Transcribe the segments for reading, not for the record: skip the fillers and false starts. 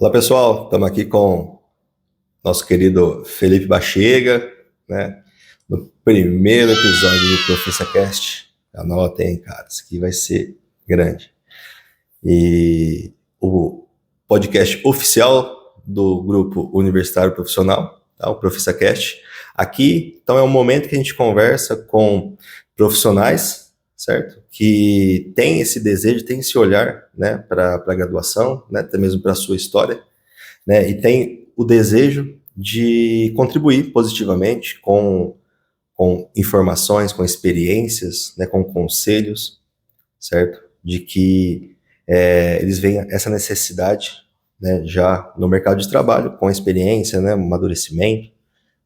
Olá pessoal, estamos aqui com nosso querido Felipe Bachega, né? No primeiro episódio do ProfissaCast. Anotem, hein, cara, isso aqui vai ser grande. E o podcast oficial do grupo universitário profissional, tá? O ProfissaCast. Aqui, então, é um momento que a gente conversa com profissionais, certo? Que tem esse desejo, tem esse olhar, né, para a graduação, né, até mesmo para a sua história, né, e tem o desejo de contribuir positivamente com informações, com experiências, né, com conselhos, certo? De que eles veem essa necessidade, né, já no mercado de trabalho, com experiência, né, amadurecimento,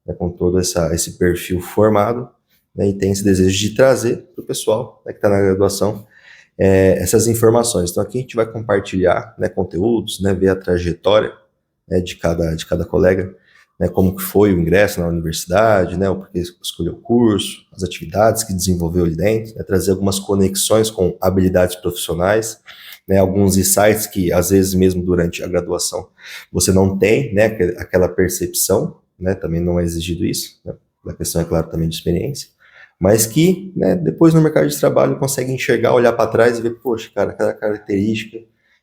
né, com todo esse perfil formado, né, e tem esse desejo de trazer para o pessoal, né, que está na graduação essas informações. Então aqui a gente vai compartilhar, né, conteúdos, né, ver a trajetória, né, de cada colega, né, como que foi o ingresso na universidade, né, o porquê escolheu o curso, as atividades que desenvolveu ali dentro, né, trazer algumas conexões com habilidades profissionais, né, alguns insights que às vezes mesmo durante a graduação você não tem, né, aquela percepção, né, também não é exigido isso, né, a questão é claro também de experiência, mas que, né, depois no mercado de trabalho consegue enxergar, olhar para trás e ver, poxa, cara, aquela característica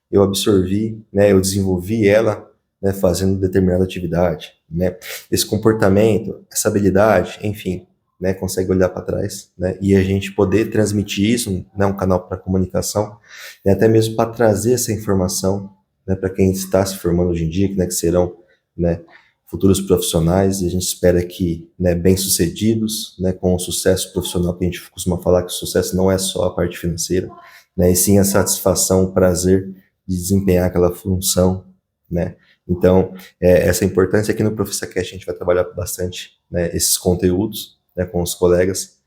eu absorvi, né, eu desenvolvi ela, né, fazendo determinada atividade, né, esse comportamento, essa habilidade, enfim, né, consegue olhar para trás, né, e a gente poder transmitir isso, né, um canal para comunicação, né, até mesmo para trazer essa informação, né, para quem está se formando hoje em dia, né, que serão, né, futuros profissionais, e a gente espera que, né, bem-sucedidos, né, com o sucesso profissional, que a gente costuma falar que o sucesso não é só a parte financeira, né, e sim a satisfação, o prazer de desempenhar aquela função, né. Então, essa importância aqui no ProfissaCast, a gente vai trabalhar bastante, né, esses conteúdos, né, com os colegas,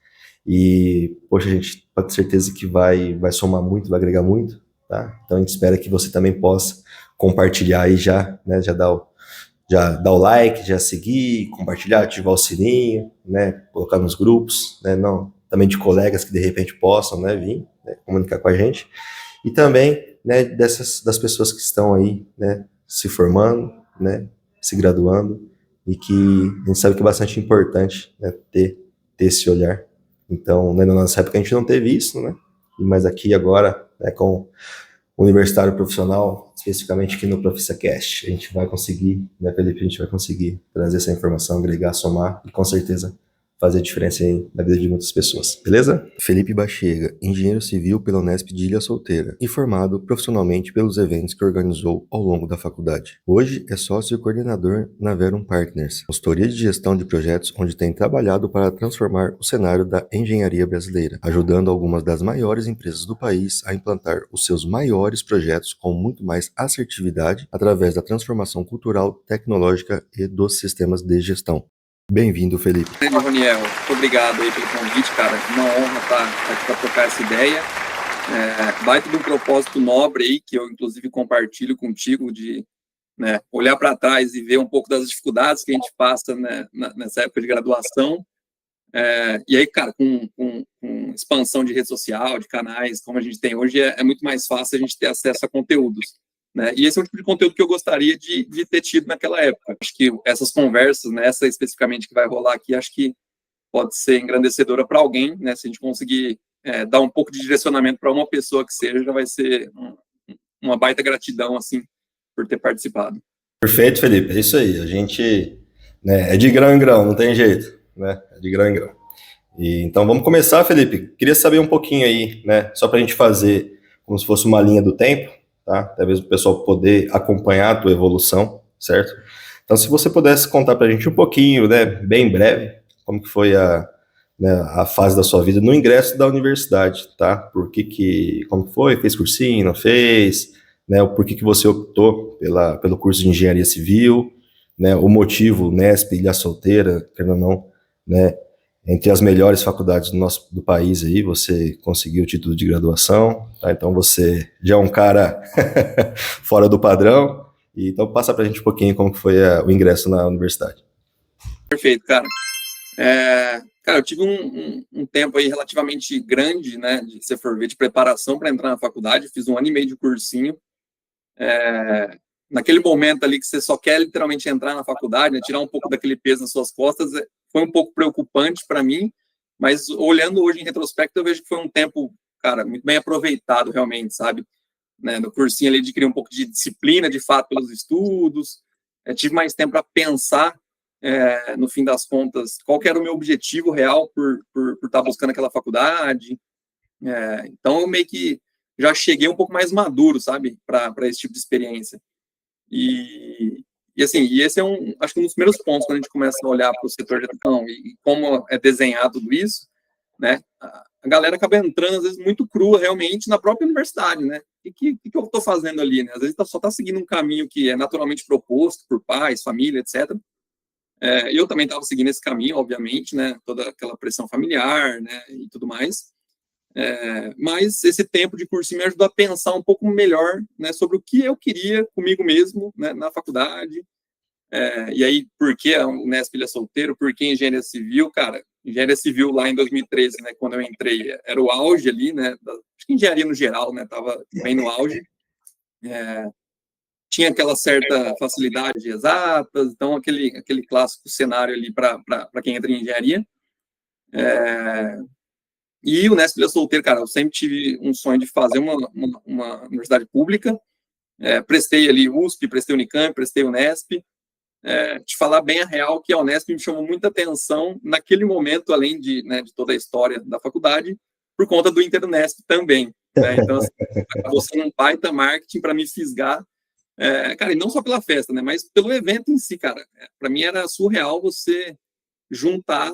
e, poxa, a gente pode ter certeza que vai somar muito, vai agregar muito, tá? Então a gente espera que você também possa compartilhar aí já, né, já dar o like, já seguir, compartilhar, ativar o sininho, né, colocar nos grupos, né, não, também de colegas que de repente possam, né, vir, né, comunicar com a gente, e também, né, das pessoas que estão aí, né, se formando, né, se graduando, e que a gente sabe que é bastante importante, né, ter esse olhar. Então, né, na nossa época a gente não teve isso, né, mas aqui agora, né, com universitário profissional, especificamente aqui no ProfissaCast. A gente vai conseguir, né, Felipe, a gente vai conseguir trazer essa informação, agregar, somar e com certeza fazer diferença aí na vida de muitas pessoas, beleza? Felipe Bachega, engenheiro civil pela Unesp de Ilha Solteira e formado profissionalmente pelos eventos que organizou ao longo da faculdade. Hoje é sócio e coordenador na Verum Partners, consultoria de gestão de projetos onde tem trabalhado para transformar o cenário da engenharia brasileira, ajudando algumas das maiores empresas do país a implantar os seus maiores projetos com muito mais assertividade através da transformação cultural, tecnológica e dos sistemas de gestão. Bem-vindo, Felipe. Roniel, muito obrigado aí pelo convite, cara. Uma honra estar aqui para trocar essa ideia. Baita de um propósito nobre aí, que eu inclusive compartilho contigo, de, né, olhar para trás e ver um pouco das dificuldades que a gente passa, né, nessa época de graduação. E aí, cara, com expansão de rede social, de canais, como a gente tem hoje, é muito mais fácil a gente ter acesso a conteúdos, né? E esse é o tipo de conteúdo que eu gostaria de ter tido naquela época. Acho que essas conversas, né, essa especificamente que vai rolar aqui, acho que pode ser engrandecedora para alguém, né? Se a gente conseguir dar um pouco de direcionamento para uma pessoa que seja, já vai ser uma baita gratidão, assim, por ter participado. Perfeito, Felipe, é isso aí. A gente, né, é de grão em grão, não tem jeito, né? É de grão em grão. E, então vamos começar, Felipe. Queria saber um pouquinho aí, né? Só para a gente fazer como se fosse uma linha do tempo, tá? Talvez o pessoal poder acompanhar a tua evolução, certo? Então, se você pudesse contar para a gente um pouquinho, né, bem breve, como que foi né, a fase da sua vida no ingresso da universidade, tá? Como foi? Fez cursinho, não fez? Né, o porquê que você optou pelo curso de engenharia civil, né? O motivo, Nesp, Ilha Solteira, querendo ou não, né? Entre as melhores faculdades do país aí, você conseguiu o título de graduação, tá? Então você já é um cara fora do padrão, e então passa pra gente um pouquinho como que foi o ingresso na universidade. Perfeito, cara. Cara, eu tive um tempo aí relativamente grande, né, de, se for ver, de preparação para entrar na faculdade, fiz 1 ano e meio de cursinho, naquele momento ali que você só quer literalmente entrar na faculdade, né, tirar um pouco daquele peso nas suas costas, foi um pouco preocupante para mim, mas olhando hoje em retrospecto, eu vejo que foi um tempo, cara, muito bem aproveitado realmente, sabe? Né, no cursinho ali adquiri um pouco de disciplina, de fato, pelos estudos, tive mais tempo para pensar, no fim das contas, qual que era o meu objetivo real por estar buscando aquela faculdade. Então, eu meio que já cheguei um pouco mais maduro, sabe, para esse tipo de experiência. E assim, e esse é acho que um dos primeiros pontos quando a gente começa a olhar para o setor de educação e como é desenhado tudo isso, né? A galera acaba entrando, às vezes, muito crua, realmente, na própria universidade, né? O que eu estou fazendo ali, né? Às vezes só está seguindo um caminho que é naturalmente proposto por pais, família, etc. Eu também estava seguindo esse caminho, obviamente, né? Toda aquela pressão familiar, né? E tudo mais. Mas esse tempo de cursinho me ajudou a pensar um pouco melhor, né, sobre o que eu queria comigo mesmo, né, na faculdade. E aí, por que a Unesp Ilha Solteiro? Por que engenharia civil? Cara, engenharia civil lá em 2013, né, quando eu entrei, era o auge ali, né, acho que engenharia no geral, né, estava bem no auge. Tinha aquela certa facilidade de exatas, então aquele clássico cenário ali para quem entra em engenharia. E o Unesp Ilha Solteiro, cara, eu sempre tive um sonho de fazer uma universidade pública. Prestei ali USP, prestei Unicamp, prestei Unesp. Te falar bem a real que a Unesp me chamou muita atenção naquele momento, além de, né, de toda a história da faculdade, por conta do Interunesp também. Né? Então, assim, acabou sendo um baita marketing para me fisgar. Cara, e não só pela festa, né, mas pelo evento em si, cara. Para mim era surreal você juntar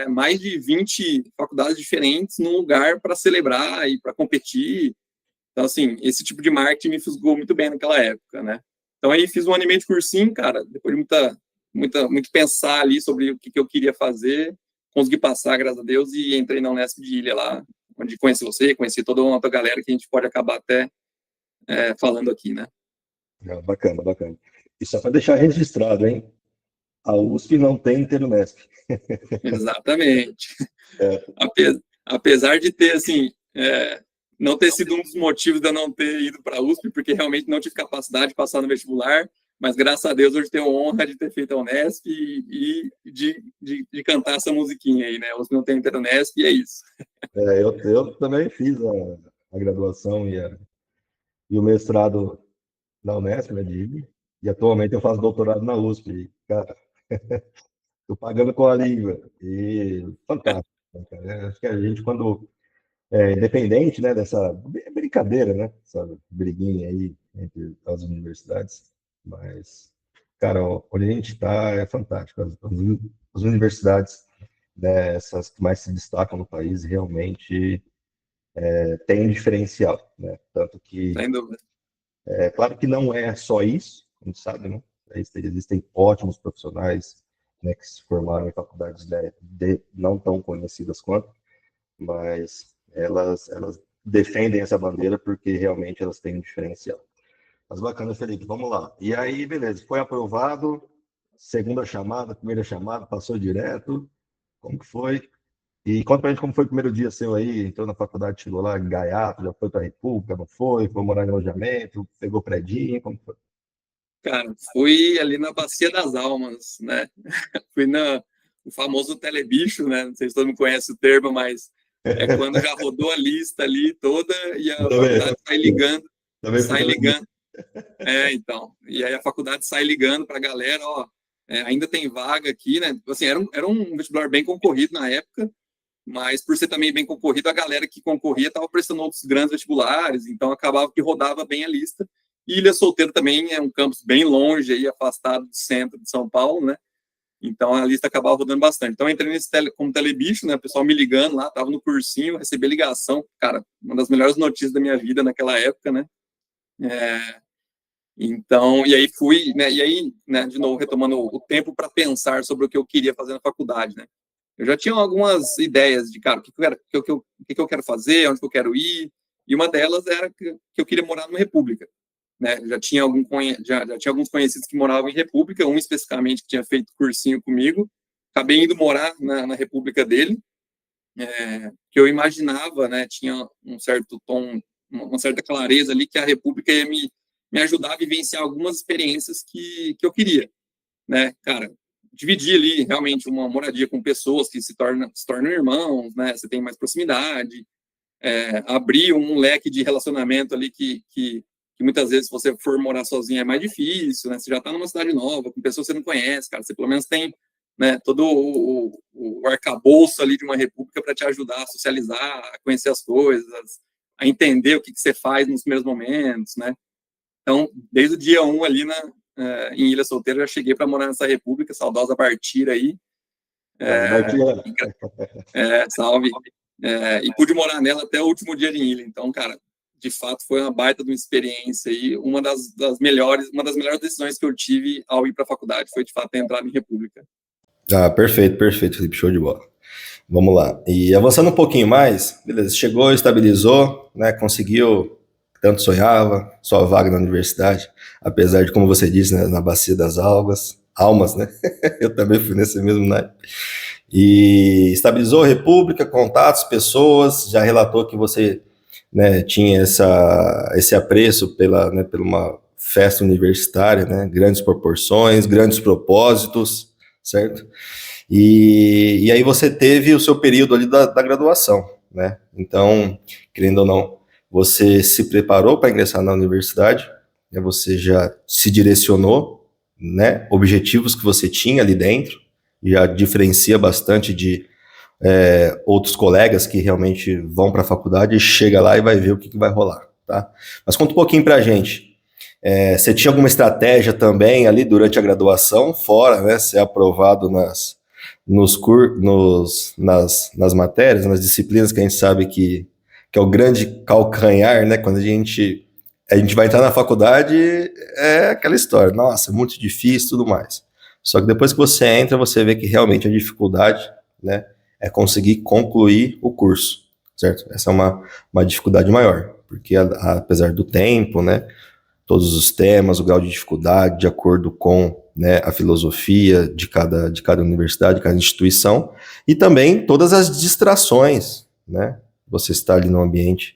mais de 20 faculdades diferentes num lugar para celebrar e para competir. Então, assim, esse tipo de marketing me fisgou muito bem naquela época, né? Então, aí fiz um ano e meio de cursinho, cara, depois de muito pensar ali sobre o que eu queria fazer, consegui passar, graças a Deus, e entrei na Unesp de Ilha lá, onde conheci você, conheci toda uma outra galera que a gente pode acabar até falando aqui, né? Bacana, bacana. E só para deixar registrado, hein? A USP não tem Interunesp. Exatamente. Apesar de ter, assim, não ter sido um dos motivos de eu não ter ido para a USP, porque realmente não tive capacidade de passar no vestibular, mas graças a Deus hoje tenho a honra de ter feito a Unesp e de cantar essa musiquinha aí, né? A USP não tem Interunesp e é isso. Eu também fiz a graduação e o mestrado na Unesp, né, e atualmente eu faço doutorado na USP. Cara, estou pagando com a língua. E fantástico. Né, cara? Acho que a gente, quando independente, né, dessa brincadeira, né, essa briguinha aí entre as universidades, mas, cara, onde a gente está é fantástico. As universidades, né, essas que mais se destacam no país, realmente têm um diferencial, né? Tanto que, Sem dúvida. claro que não é só isso, a gente sabe, né? Existem ótimos profissionais, né, que se formaram em faculdades não tão conhecidas quanto, mas elas defendem essa bandeira porque realmente elas têm um diferencial. Mas bacana, Felipe, vamos lá. E aí, beleza, foi aprovado, segunda chamada, primeira chamada, passou direto, como que foi? E conta pra gente como foi o primeiro dia seu aí, entrou na faculdade, chegou lá em Gaiato, já foi pra República, não foi? Foi morar em alojamento, pegou predinho, como foi? Cara, fui ali na Bacia das Almas, né? Fui o famoso telebicho, né? Não sei se todo mundo conhece o termo, mas é quando já rodou a lista ali toda e a faculdade sai ligando, Também fui sai telebicho. ligando. Então. E aí a faculdade sai ligando para a galera, ó, ainda tem vaga aqui, né? Assim, era um vestibular bem concorrido na época, mas por ser também bem concorrido, a galera que concorria estava prestando outros grandes vestibulares, então acabava que rodava bem a lista. E Ilha Solteiro também é um campus bem longe, aí, afastado do centro de São Paulo, né? Então a lista acabava rodando bastante. Então eu entrei como telebicho, né? O pessoal me ligando lá, tava no cursinho, recebi ligação. Cara, uma das melhores notícias da minha vida naquela época, né? Então, e aí fui, né? E aí, né, de novo, retomando o tempo para pensar sobre o que eu queria fazer na faculdade, né? Eu já tinha algumas ideias de, cara, o que eu quero fazer, onde que eu quero ir, e uma delas era que eu queria morar numa república, né? Já tinha alguns conhecidos que moravam em república, um especificamente que tinha feito cursinho comigo, acabei indo morar na república dele, que eu imaginava, né? Tinha um certo tom, uma certa clareza ali que a república ia me me ajudar a vivenciar algumas experiências que eu queria, né, cara, dividir ali realmente uma moradia com pessoas que se tornam irmãos, né, você tem mais proximidade, abrir um leque de relacionamento ali que muitas vezes, se você for morar sozinho, é mais difícil, né? Você já está numa cidade nova, com pessoas que você não conhece, cara. Você pelo menos tem, né, todo o arcabouço ali de uma república para te ajudar a socializar, a conhecer as coisas, a entender o que você faz nos primeiros momentos, né? Então, desde o dia 1 ali em Ilha Solteira, eu já cheguei para morar nessa república, saudosa Bartira aí. Salve. E pude morar nela até o último dia de Ilha. Então, cara, de fato, foi uma baita de uma experiência e uma das melhores decisões que eu tive ao ir para a faculdade foi, de fato, ter entrado em República. Perfeito, Felipe, show de bola. Vamos lá. E avançando um pouquinho mais, beleza, chegou, estabilizou, né, conseguiu, tanto sonhava, sua vaga na universidade, apesar de, como você disse, né, na bacia das almas, né, eu também fui nesse mesmo naipe. E estabilizou a República, contatos, pessoas, já relatou que você, né, tinha esse apreço pela uma festa universitária, né, grandes proporções, grandes propósitos, certo? E aí você teve o seu período ali da graduação, né? Então, querendo ou não, você se preparou para ingressar na universidade, né? Você já se direcionou, né? Objetivos que você tinha ali dentro, já diferencia bastante de outros colegas que realmente vão para a faculdade e chega lá e vai ver o que vai rolar, tá? Mas conta um pouquinho para a gente. Você tinha alguma estratégia também ali durante a graduação, fora, né, ser aprovado nas matérias, nas disciplinas que a gente sabe que é o grande calcanhar, né? Quando a gente vai entrar na faculdade, é aquela história, nossa, é muito difícil e tudo mais. Só que depois que você entra, você vê que realmente a dificuldade, né, é conseguir concluir o curso, certo? Essa é uma dificuldade maior, porque apesar do tempo, né, todos os temas, o grau de dificuldade, de acordo com, né, a filosofia de cada universidade, de cada instituição, e também todas as distrações, né? Você está ali no ambiente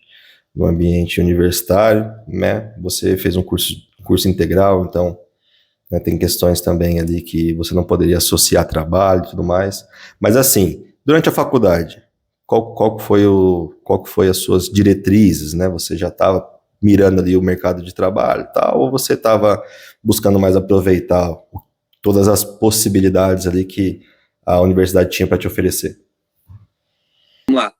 universitário, né? Você fez um curso integral, então, né, tem questões também ali que você não poderia associar trabalho e tudo mais. Mas assim, durante a faculdade, qual que foi as suas diretrizes, né? Você já estava mirando ali o mercado de trabalho, tal, ou você estava buscando mais aproveitar todas as possibilidades ali que a universidade tinha para te oferecer? Vamos lá.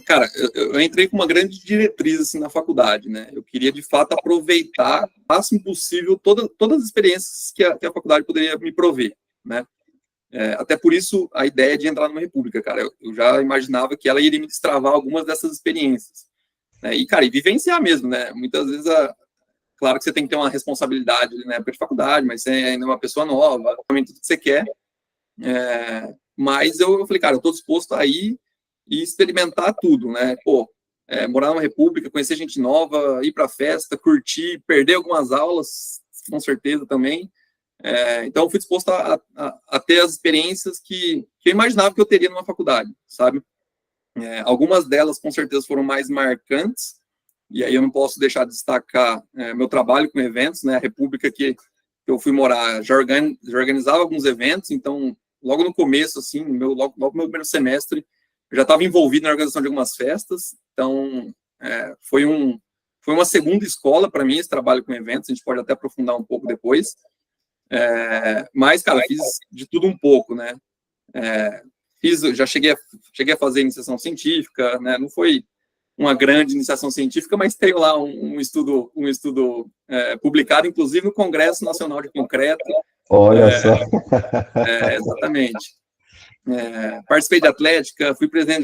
Cara, eu entrei com uma grande diretriz assim, na faculdade, né? Eu queria, de fato, aproveitar o máximo possível todas as experiências que a faculdade poderia me prover, né? Até por isso, a ideia de entrar numa república, cara. Eu já imaginava que ela iria me destravar algumas dessas experiências. Né? E, cara, e vivenciar mesmo, né? Muitas vezes, claro que você tem que ter uma responsabilidade na época de faculdade, mas você ainda é uma pessoa nova, também tudo que você quer. Mas eu falei, cara, eu tô disposto a ir e experimentar tudo, né? Pô, morar numa república, conhecer gente nova, ir pra festa, curtir, perder algumas aulas, com certeza também. Então, eu fui disposto a ter as experiências que eu imaginava que eu teria numa faculdade, sabe? Algumas delas, com certeza, foram mais marcantes, e aí eu não posso deixar de destacar meu trabalho com eventos, né? A república que eu fui morar já organizava alguns eventos, então, logo no começo, assim, logo no meu primeiro semestre, eu já estava envolvido na organização de algumas festas, então, foi uma segunda escola para mim, esse trabalho com eventos, a gente pode até aprofundar um pouco depois, mas, cara, fiz de tudo um pouco, né? Já cheguei a fazer iniciação científica, né? Não foi uma grande iniciação científica, mas tenho lá um estudo publicado, inclusive no Congresso Nacional de Concreto. Olha só. Exatamente. Participei de atlética, fui presidente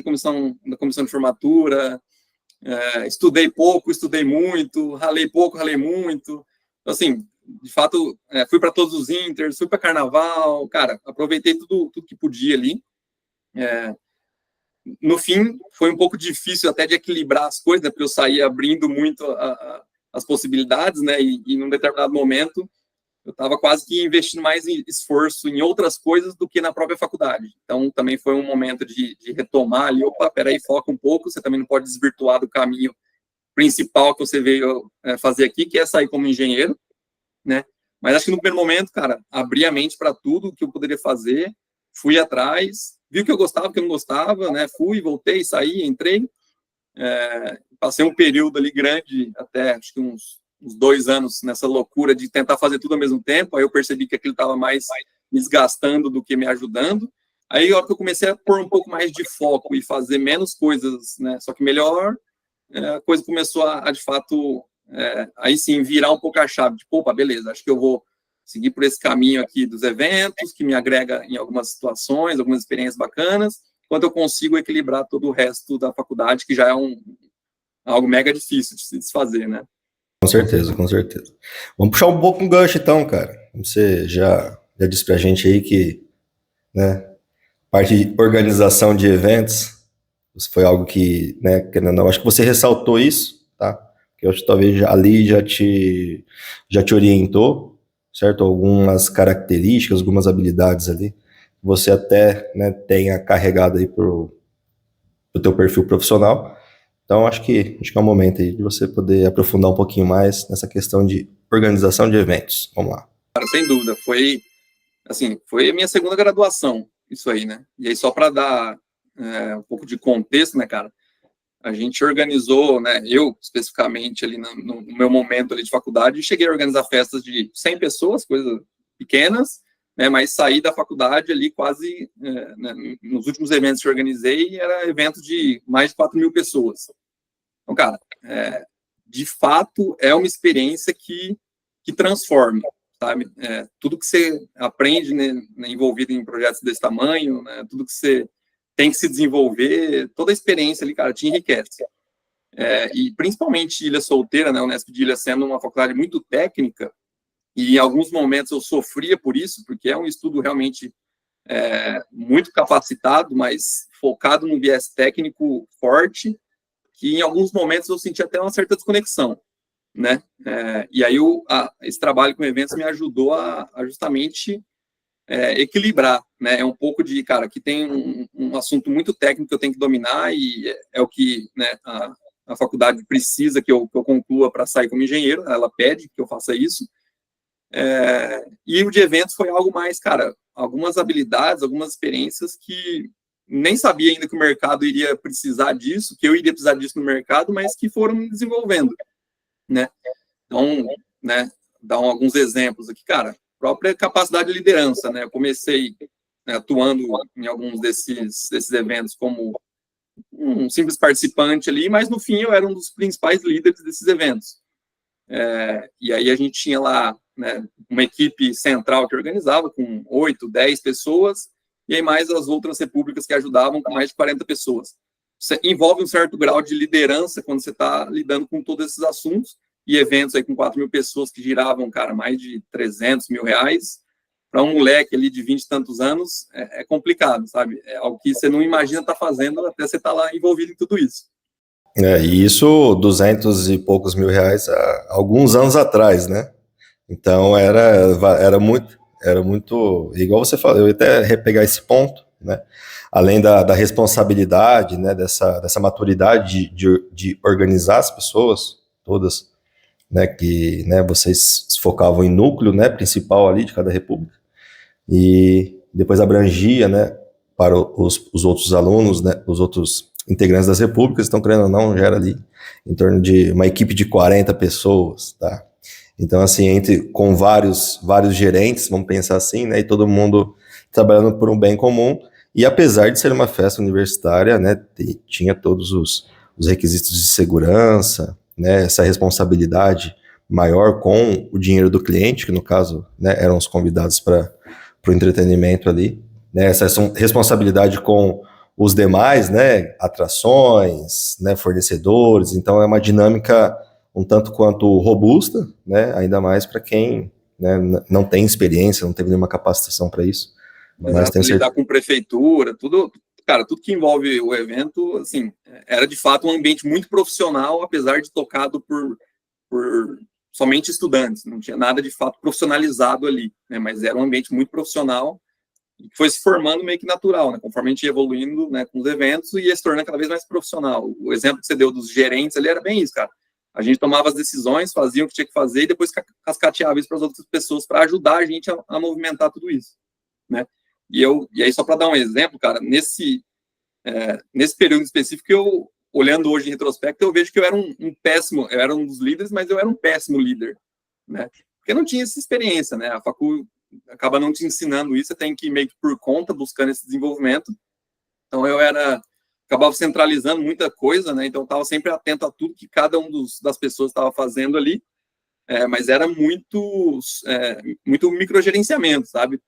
da comissão de formatura, estudei pouco, estudei muito, ralei pouco, ralei muito. Então, assim, de fato, fui para todos os inters, fui para carnaval, cara, aproveitei tudo que podia ali. No fim, foi um pouco difícil até de equilibrar as coisas, né, porque eu saí abrindo muito as possibilidades, né, e num determinado momento eu estava quase que investindo mais em esforço em outras coisas do que na própria faculdade. Então, também foi um momento de retomar ali, opa, peraí, foca um pouco, você também não pode desvirtuar do caminho principal que você veio fazer aqui, que é sair como engenheiro, né? Mas acho que no primeiro momento, cara, abri a mente para tudo que eu poderia fazer, fui atrás, vi o que eu gostava, o que eu não gostava, né? Fui, voltei, saí, entrei, passei um período ali grande, até acho que uns 2 anos nessa loucura de tentar fazer tudo ao mesmo tempo. Aí eu percebi que aquilo estava mais me desgastando do que me ajudando. Aí, a hora que eu comecei a pôr um pouco mais de foco e fazer menos coisas, né, só que melhor, a coisa começou a de fato, aí sim, virar um pouco a chave. Tipo, opa, beleza, acho que eu vou seguir por esse caminho aqui dos eventos, que me agrega em algumas situações, algumas experiências bacanas, enquanto eu consigo equilibrar todo o resto da faculdade, que já é algo mega difícil de se desfazer, né? Com certeza, com certeza. Vamos puxar um pouco um gancho então, cara. Você já disse pra gente aí que, né, parte de organização de eventos, isso foi algo que, né, querendo ou não, acho que você ressaltou isso, tá? Que eu acho que talvez ali já te orientou, certo? Algumas características, algumas habilidades ali, você até, né, tenha carregado aí pro teu perfil profissional. Então, acho que é um momento aí de você poder aprofundar um pouquinho mais nessa questão de organização de eventos. Vamos lá. Cara, sem dúvida, foi a minha segunda graduação, isso aí, né? E aí, só para dar um pouco de contexto, né, cara? A gente organizou, né, eu especificamente ali no meu momento ali de faculdade, cheguei a organizar festas de 100 pessoas, coisas pequenas, né, mas saí da faculdade ali quase, né, nos últimos eventos que eu organizei, era evento de mais de 4.000 pessoas. Então, cara, de fato, é uma experiência que transforma, sabe? Tudo que você aprende, né, envolvido em projetos desse tamanho, né, tudo que você tem que se desenvolver, toda a experiência ali, cara, te enriquece. E principalmente Ilha Solteira, né, Unesp de Ilha sendo uma faculdade muito técnica, e em alguns momentos eu sofria por isso, porque é um estudo realmente muito capacitado, mas focado no viés técnico forte, que em alguns momentos eu senti até uma certa desconexão, né? E aí esse trabalho com eventos me ajudou a justamente equilibrar, né? É um pouco de, cara, que tem um assunto muito técnico que eu tenho que dominar e é o que, né, a faculdade precisa que eu conclua para sair como engenheiro, ela pede que eu faça isso. E o de eventos foi algo mais, cara, algumas habilidades, algumas experiências que nem sabia ainda que o mercado iria precisar disso, que eu iria precisar disso no mercado, mas que foram me desenvolvendo, né? Então, né, dar alguns exemplos aqui, cara, própria capacidade de liderança, né? Eu comecei, né, atuando em alguns desses eventos como um simples participante ali, mas no fim eu era um dos principais líderes desses eventos. E aí a gente tinha lá, né, uma equipe central que organizava com 8, 10 pessoas, e aí mais as outras repúblicas que ajudavam com mais de 40 pessoas. Isso envolve um certo grau de liderança quando você está lidando com todos esses assuntos, e eventos aí com 4.000 pessoas que giravam, cara, mais de 300 mil reais, para um moleque ali de 20 e tantos anos, é complicado, sabe? É algo que você não imagina estar fazendo até você estar lá envolvido em tudo isso. E isso, 200 e poucos mil reais há alguns anos atrás, né? Então era muito, igual você falou, eu ia até repegar esse ponto, né? Além da responsabilidade, né? Dessa maturidade de organizar as pessoas todas, né? Que, né, vocês se focavam em núcleo, né? Principal ali de cada república e depois abrangia, né? Para os outros alunos, né? Os outros integrantes das repúblicas, então, querendo ou não, já era ali em torno de uma equipe de 40 pessoas, tá? Então, assim, com vários gerentes, vamos pensar assim, né? E todo mundo trabalhando por um bem comum. E apesar de ser uma festa universitária, né? Tinha todos os requisitos de segurança, né? Essa responsabilidade maior com o dinheiro do cliente, que no caso, né, eram os convidados para o entretenimento ali, né? Essa responsabilidade com os demais, né, atrações, né, fornecedores, então é uma dinâmica um tanto quanto robusta, né, ainda mais para quem, né, não tem experiência, não teve nenhuma capacitação para isso. Mas tem lidar com prefeitura, tudo, cara, tudo que envolve o evento, assim, era de fato um ambiente muito profissional, apesar de tocado por somente estudantes, não tinha nada de fato profissionalizado ali, né, mas era um ambiente muito profissional, que foi se formando meio que natural, né? Conforme a gente ia evoluindo, né, com os eventos e ia se tornando cada vez mais profissional. O exemplo que você deu dos gerentes ali era bem isso, cara. A gente tomava as decisões, fazia o que tinha que fazer e depois cascateava isso para as outras pessoas para ajudar a gente a movimentar tudo isso, né? E aí, só para dar um exemplo, cara, nesse período específico, eu, olhando hoje em retrospecto, eu vejo que eu era eu era um dos líderes, mas eu era um péssimo líder, né? Porque eu não tinha essa experiência, né? A facul acaba não te ensinando isso, você tem que ir meio que por conta, buscando esse desenvolvimento. Então, acabava centralizando muita coisa, né? Então, eu estava sempre atento a tudo que cada das pessoas estava fazendo ali, mas era muito microgerenciamento, sabe?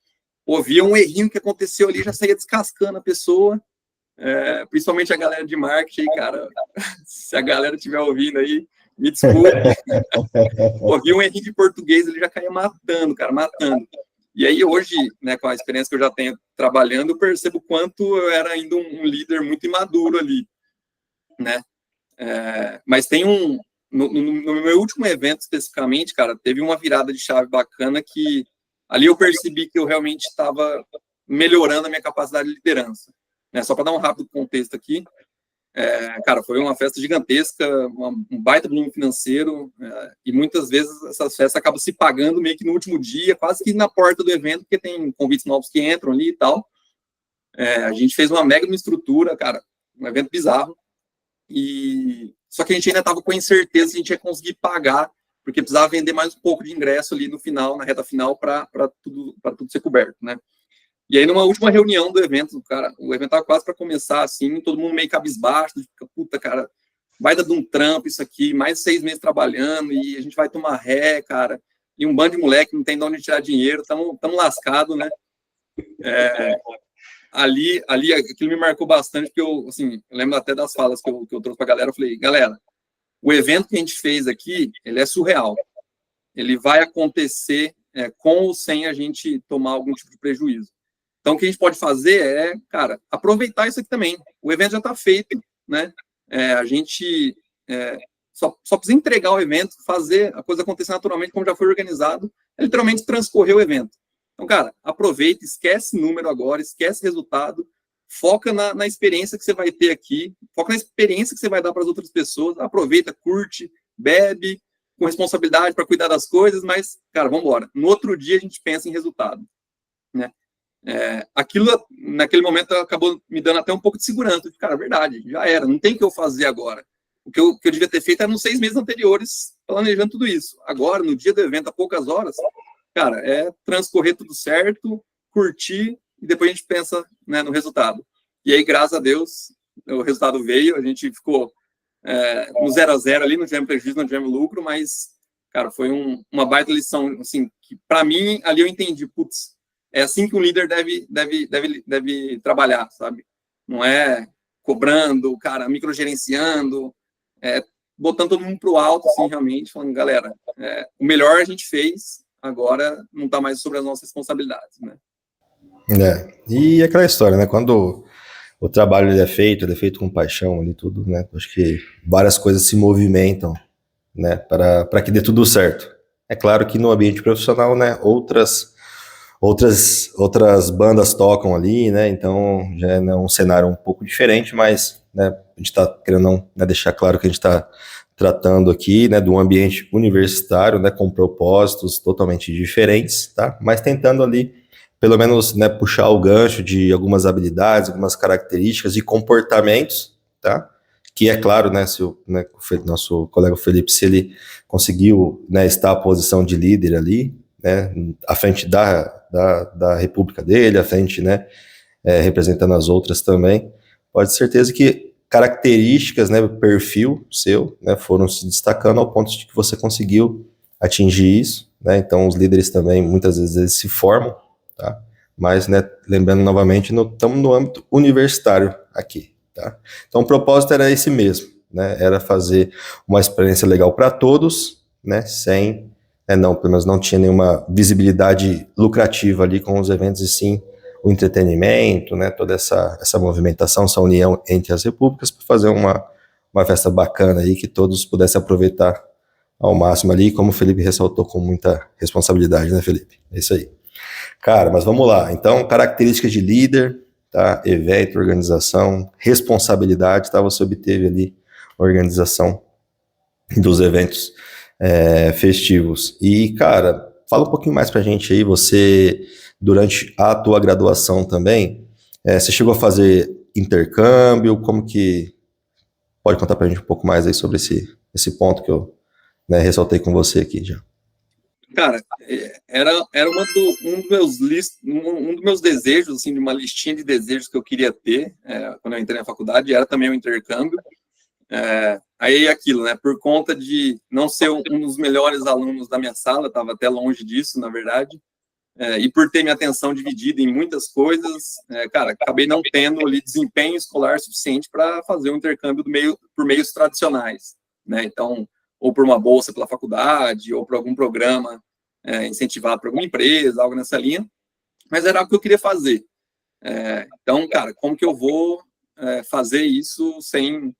Ouvia um errinho que aconteceu ali, já saía descascando a pessoa, principalmente a galera de marketing, cara, se a galera estiver ouvindo aí, me desculpe. Ouvia um errinho de português, ele já caía matando, cara, matando. E aí hoje, né, com a experiência que eu já tenho trabalhando, eu percebo o quanto eu era ainda um líder muito imaduro ali, né? Mas tem no meu último evento especificamente, cara, teve uma virada de chave bacana que ali eu percebi que eu realmente estava melhorando a minha capacidade de liderança, né? Só para dar um rápido contexto aqui, cara, foi uma festa gigantesca, um baita volume financeiro, e muitas vezes essas festas acabam se pagando meio que no último dia, quase que na porta do evento, porque tem convites novos que entram ali e tal. A gente fez uma mega estrutura, cara, um evento bizarro, só que a gente ainda estava com a incerteza se a gente ia conseguir pagar, porque precisava vender mais um pouco de ingresso ali no final, na reta final, para tudo ser coberto, né? E aí, numa última reunião do evento, cara, o evento estava quase para começar, assim, todo mundo meio cabisbaixo, puta, cara, vai dar de um trampo isso aqui, mais 6 meses trabalhando, e a gente vai tomar ré, cara, e um bando de moleque não tem de onde tirar dinheiro, estamos lascados, né? Ali, aquilo me marcou bastante, porque eu lembro até das falas que eu trouxe para a galera, eu falei, galera, o evento que a gente fez aqui, ele é surreal, ele vai acontecer com ou sem a gente tomar algum tipo de prejuízo. Então, o que a gente pode fazer cara, aproveitar isso aqui também. O evento já está feito, né? A gente só precisa entregar o evento, fazer a coisa acontecer naturalmente, como já foi organizado, literalmente transcorrer o evento. Então, cara, aproveita, esquece número agora, esquece resultado, foca na experiência que você vai ter aqui, foca na experiência que você vai dar para as outras pessoas, aproveita, curte, bebe, com responsabilidade para cuidar das coisas, mas, cara, vamos embora. No outro dia a gente pensa em resultado, né? Aquilo, naquele momento, acabou me dando até um pouco de segurança. Cara, verdade, já era, não tem o que eu fazer agora. O que eu devia ter feito era nos 6 meses anteriores, planejando tudo isso. Agora, no dia do evento, a poucas horas, cara, transcorrer tudo certo, curtir, e depois a gente pensa, né, no resultado. E aí, graças a Deus, o resultado veio, a gente ficou no 0-0 ali, não tivemos prejuízo, não tivemos lucro, mas, cara, foi uma baita lição, assim, que para mim, ali eu entendi, putz, é assim que um líder deve trabalhar, sabe? Não é cobrando, cara, microgerenciando, botando todo mundo pro alto, assim, realmente, falando, galera, o melhor a gente fez, agora não tá mais sobre as nossas responsabilidades, né? E aquela história, né? Quando o trabalho ele é feito com paixão ali tudo, né? Acho que várias coisas se movimentam, né? Para que dê tudo certo. É claro que no ambiente profissional, né? Outras bandas tocam ali, né? Então já é um cenário um pouco diferente, mas, né, a gente está querendo deixar claro que a gente está tratando aqui, né, de um ambiente universitário, né, com propósitos totalmente diferentes, tá? Mas tentando ali, pelo menos, né, puxar o gancho de algumas habilidades, algumas características e comportamentos, tá? Que é claro, né, se o nosso colega Felipe, se ele conseguiu, né, estar à posição de líder ali, né, à frente da república dele, à frente, né, representando as outras também, pode ter certeza que características, né, perfil seu, né, foram se destacando ao ponto de que você conseguiu atingir isso, né? Então os líderes também, muitas vezes, eles se formam, tá? Mas, né, lembrando novamente, estamos no âmbito universitário aqui, tá? Então o propósito era esse mesmo, né, era fazer uma experiência legal para todos, né, sem... pelo menos não tinha nenhuma visibilidade lucrativa ali com os eventos, e sim o entretenimento, né, toda essa movimentação, essa união entre as repúblicas para fazer uma festa bacana aí, que todos pudessem aproveitar ao máximo ali, como o Felipe ressaltou com muita responsabilidade, né, Felipe? É isso aí. Cara, mas vamos lá. Então, características de líder, tá? Evento, organização, responsabilidade, tá? Você obteve ali organização dos eventos festivos. E, cara, fala um pouquinho mais pra gente aí, você, durante a tua graduação também, você chegou a fazer intercâmbio, como que... Pode contar pra gente um pouco mais aí sobre esse ponto que eu, né, ressaltei com você aqui já. Cara, era um dos meus desejos, assim, de uma listinha de desejos que eu queria ter quando eu entrei na faculdade, era também o intercâmbio. Aí aquilo, né, por conta de não ser um dos melhores alunos da minha sala, estava até longe disso, na verdade, e por ter minha atenção dividida em muitas coisas, cara, acabei não tendo ali desempenho escolar suficiente para fazer um intercâmbio por meios tradicionais, né, então, ou por uma bolsa pela faculdade, ou por algum programa incentivado por alguma empresa, algo nessa linha, mas era algo que eu queria fazer. Então, cara, como que eu vou fazer isso sem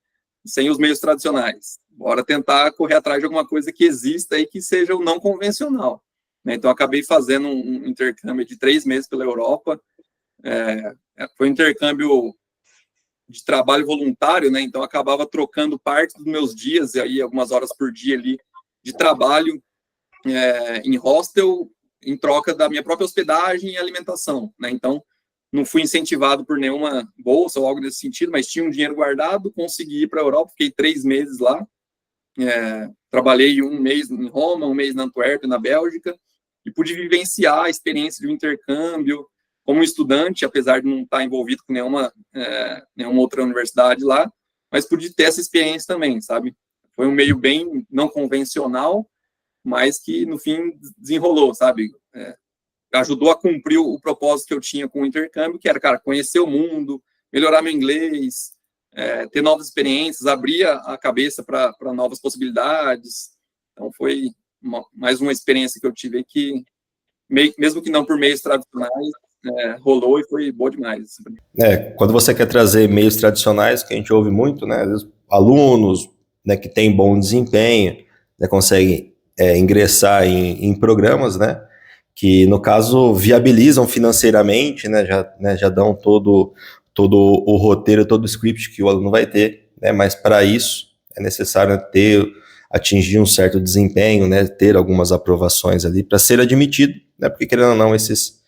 os meios tradicionais? Bora tentar correr atrás de alguma coisa que exista e que seja o não convencional. Né? Então, acabei fazendo um intercâmbio de 3 meses pela Europa. Foi um intercâmbio de trabalho voluntário, né? Então, acabava trocando parte dos meus dias, e aí algumas horas por dia ali, de trabalho em hostel, em troca da minha própria hospedagem e alimentação. Né? Então, não fui incentivado por nenhuma bolsa ou algo nesse sentido, mas tinha um dinheiro guardado, consegui ir para a Europa, fiquei 3 meses lá, trabalhei 1 mês em Roma, 1 mês na Antuérpia, na Bélgica, e pude vivenciar a experiência de um intercâmbio como estudante, apesar de não estar envolvido com nenhuma outra universidade lá, mas pude ter essa experiência também, sabe? Foi um meio bem não convencional, mas que, no fim, desenrolou, sabe? Ajudou a cumprir o propósito que eu tinha com o intercâmbio, que era, cara, conhecer o mundo, melhorar meu inglês, ter novas experiências, abrir a cabeça para novas possibilidades. Então, foi mais uma experiência que eu tive que, mesmo que não por meios tradicionais, rolou e foi boa demais. Quando você quer trazer meios tradicionais, que a gente ouve muito, né, às vezes, alunos, né, que têm bom desempenho, né, conseguem ingressar em programas, né, que no caso viabilizam financeiramente, né, já dão todo o roteiro, todo o script que o aluno vai ter, né, mas para isso é necessário atingir um certo desempenho, né, ter algumas aprovações ali para ser admitido, né, porque querendo ou não, esses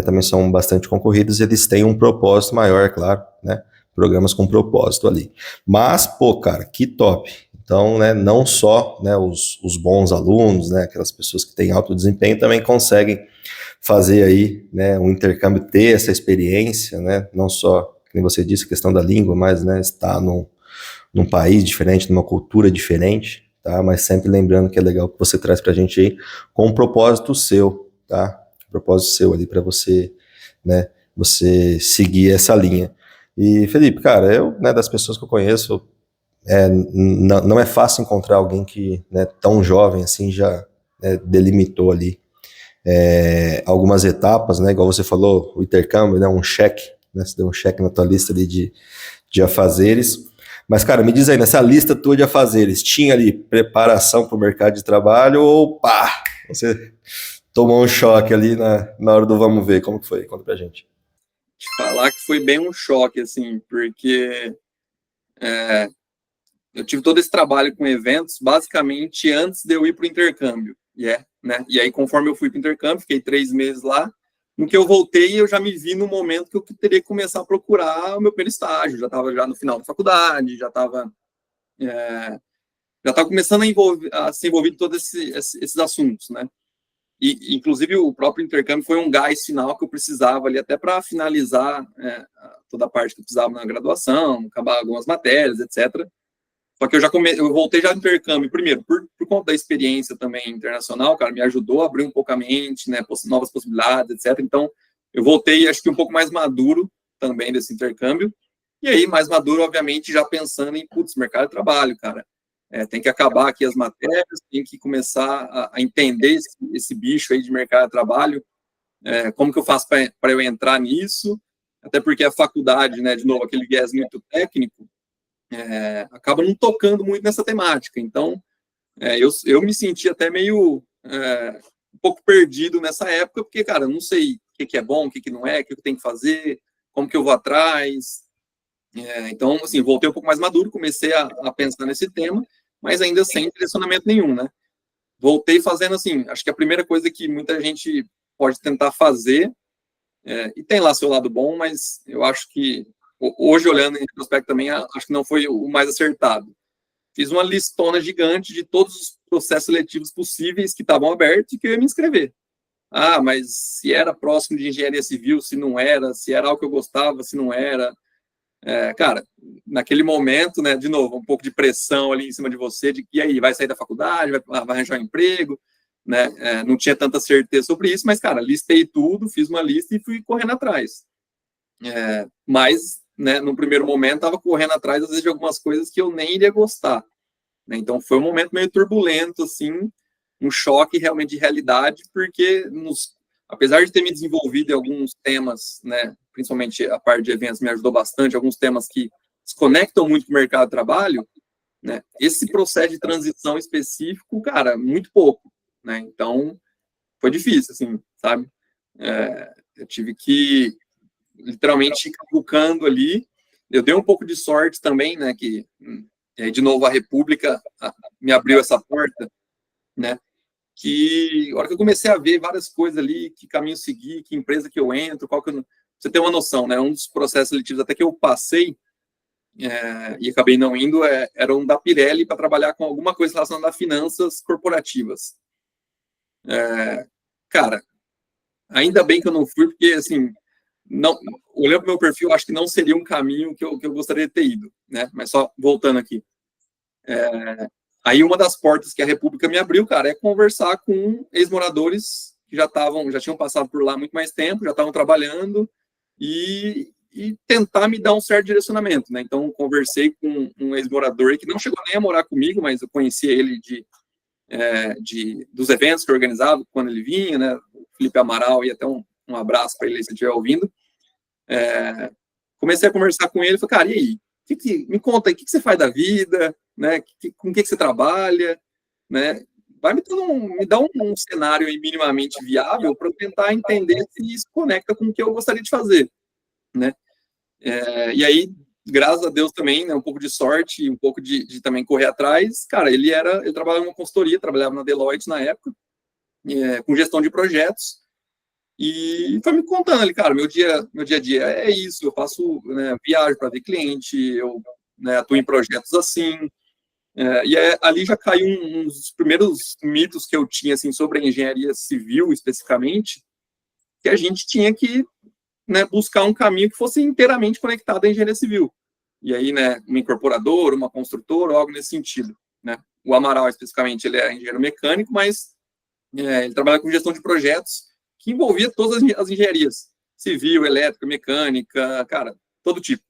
também são bastante concorridos, eles têm um propósito maior, claro, né, programas com propósito ali. Mas, pô, cara, que top! Então, né, não só, né, os bons alunos, né, aquelas pessoas que têm alto desempenho também conseguem fazer aí, né, um intercâmbio, ter essa experiência, né, não só, como você disse, a questão da língua, mas, né, estar num país diferente, numa cultura diferente, tá, mas sempre lembrando que é legal que você traz pra gente aí com um propósito seu, tá, propósito seu ali para você, né, você seguir essa linha. E, Felipe, cara, eu, né, das pessoas que eu conheço, não é fácil encontrar alguém que, né, tão jovem assim, já delimitou ali algumas etapas, né, igual você falou, o intercâmbio, né, um cheque, né, você deu um cheque na tua lista ali de afazeres. Mas, cara, me diz aí, nessa lista tua de afazeres, tinha ali preparação para o mercado de trabalho ou pá, você tomou um choque ali na hora do vamos ver? Como que foi? Conta pra gente. Te falar que foi bem um choque, assim, porque eu tive todo esse trabalho com eventos, basicamente, antes de eu ir para o intercâmbio. Né? E aí, conforme eu fui para o intercâmbio, fiquei 3 meses lá, no que eu voltei, eu já me vi no momento que eu teria que começar a procurar o meu primeiro estágio. Já estava já no final da faculdade, já estava começando a ser envolvido em todos esses assuntos, né? E, inclusive, o próprio intercâmbio foi um gás final que eu precisava ali até para finalizar toda a parte que eu precisava na graduação, acabar algumas matérias, etc. Só que eu voltei já no intercâmbio, primeiro, por conta da experiência também internacional, cara, me ajudou a abrir um pouco a mente, né, novas possibilidades, etc. Então, eu voltei, acho que um pouco mais maduro também desse intercâmbio. E aí, mais maduro, obviamente, já pensando em, putz, mercado de trabalho, cara. Tem que acabar aqui as matérias, tem que começar a entender esse bicho aí de mercado de trabalho, como que eu faço para eu entrar nisso, até porque a faculdade, né, de novo, aquele viés muito técnico, acaba não tocando muito nessa temática. Então, eu me senti até meio um pouco perdido nessa época, porque, cara, eu não sei o que é bom, o que não é, o que eu tenho que fazer, como que eu vou atrás. Então, assim, voltei um pouco mais maduro, comecei a pensar nesse tema, mas ainda sem direcionamento nenhum, né? Voltei fazendo assim, acho que a primeira coisa que muita gente pode tentar fazer, e tem lá seu lado bom, mas eu acho que, hoje olhando em retrospecto também, acho que não foi o mais acertado. Fiz uma listona gigante de todos os processos seletivos possíveis que estavam abertos e que eu ia me inscrever. Ah, mas se era próximo de engenharia civil, se não era, se era algo que eu gostava, se não era. Cara, naquele momento, né, de novo, um pouco de pressão ali em cima de você, de que e aí, vai sair da faculdade, vai arranjar um emprego, né, não tinha tanta certeza sobre isso, mas, cara, listei tudo, fiz uma lista e fui correndo atrás. Mas, né, no primeiro momento, estava correndo atrás, às vezes, de algumas coisas que eu nem iria gostar. Né? Então, foi um momento meio turbulento, assim, um choque realmente de realidade, porque apesar de ter me desenvolvido em alguns temas, né, principalmente a parte de eventos me ajudou bastante, alguns temas que se conectam muito com o mercado de trabalho, né, esse processo de transição específico, cara, muito pouco, né, então foi difícil, assim, sabe, eu tive que literalmente ir cavucando ali, eu dei um pouco de sorte também, né, que, de novo, a República me abriu essa porta, né, que a hora que eu comecei a ver várias coisas ali, que caminho seguir, que empresa que eu entro, você tem uma noção, né? Um dos processos seletivos até que eu passei e acabei não indo era um da Pirelli para trabalhar com alguma coisa relacionada a finanças corporativas. Cara, ainda bem que eu não fui, porque assim, não, olhando para o meu perfil, acho que não seria um caminho que eu gostaria de ter ido, né? Mas só voltando aqui. Aí uma das portas que a República me abriu, cara, é conversar com ex-moradores que já tinham passado por lá há muito mais tempo, já estavam trabalhando e tentar me dar um certo direcionamento, né? Então, conversei com um ex-morador que não chegou nem a morar comigo, mas eu conhecia ele dos eventos que eu organizava quando ele vinha, né? O Felipe Amaral, e até um abraço para ele se ele estiver ouvindo. Comecei a conversar com ele, falei, cara, e aí? Me conta aí, o que você faz da vida, né? Com o que você trabalha, né? Vai me dar um cenário aí minimamente viável para eu tentar entender se isso conecta com o que eu gostaria de fazer, né? E aí, graças a Deus também, né, um pouco de sorte, um pouco de também correr atrás, cara, ele trabalhava em uma consultoria, trabalhava na Deloitte na época, com gestão de projetos, e foi me contando ali, cara, meu dia a dia é isso, eu faço, né, viagem para ver cliente, eu, né, atuo em projetos assim, e ali já caiu um dos primeiros mitos que eu tinha, assim, sobre a engenharia civil, especificamente, que a gente tinha que, né, buscar um caminho que fosse inteiramente conectado à engenharia civil. E aí, né, uma incorporadora, uma construtora, algo nesse sentido, né. O Amaral, especificamente, ele é engenheiro mecânico, mas ele trabalha com gestão de projetos, que envolvia todas as engenharias, civil, elétrica, mecânica, cara, todo tipo.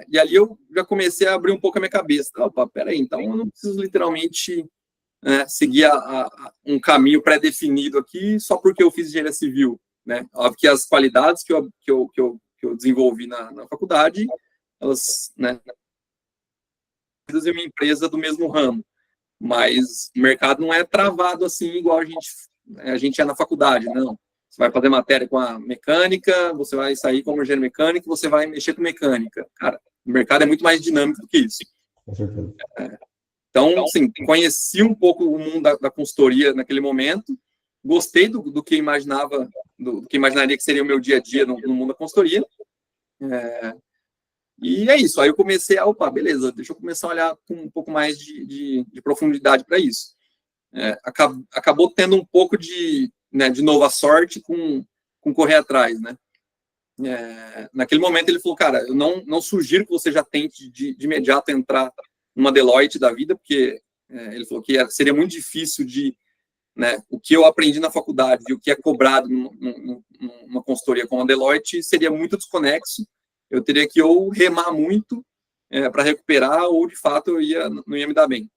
E ali eu já comecei a abrir um pouco a minha cabeça. Opa, peraí, então eu não preciso literalmente seguir um caminho pré-definido aqui só porque eu fiz engenharia civil, né? Óbvio que as qualidades que eu desenvolvi na faculdade, elas, né, em uma empresa do mesmo ramo, mas o mercado não é travado assim igual a gente é na faculdade, não. Você vai fazer matéria com a mecânica, você vai sair como engenheiro mecânico, você vai mexer com mecânica. Cara, o mercado é muito mais dinâmico do que isso. Com certeza. Então, assim, conheci um pouco o mundo da consultoria naquele momento, gostei do que imaginava, do que imaginaria que seria o meu dia a dia no mundo da consultoria. E é isso. Aí eu comecei opa, beleza, deixa eu começar a olhar com um pouco mais de profundidade para isso. Acabou tendo um pouco de nova sorte com correr atrás, né? Naquele momento ele falou, cara, eu não sugiro que você já tente de imediato entrar numa Deloitte da vida, porque ele falou que seria muito difícil o que eu aprendi na faculdade e o que é cobrado numa consultoria como a Deloitte seria muito desconexo. Eu teria que ou remar muito para recuperar, ou de fato não ia me dar bem.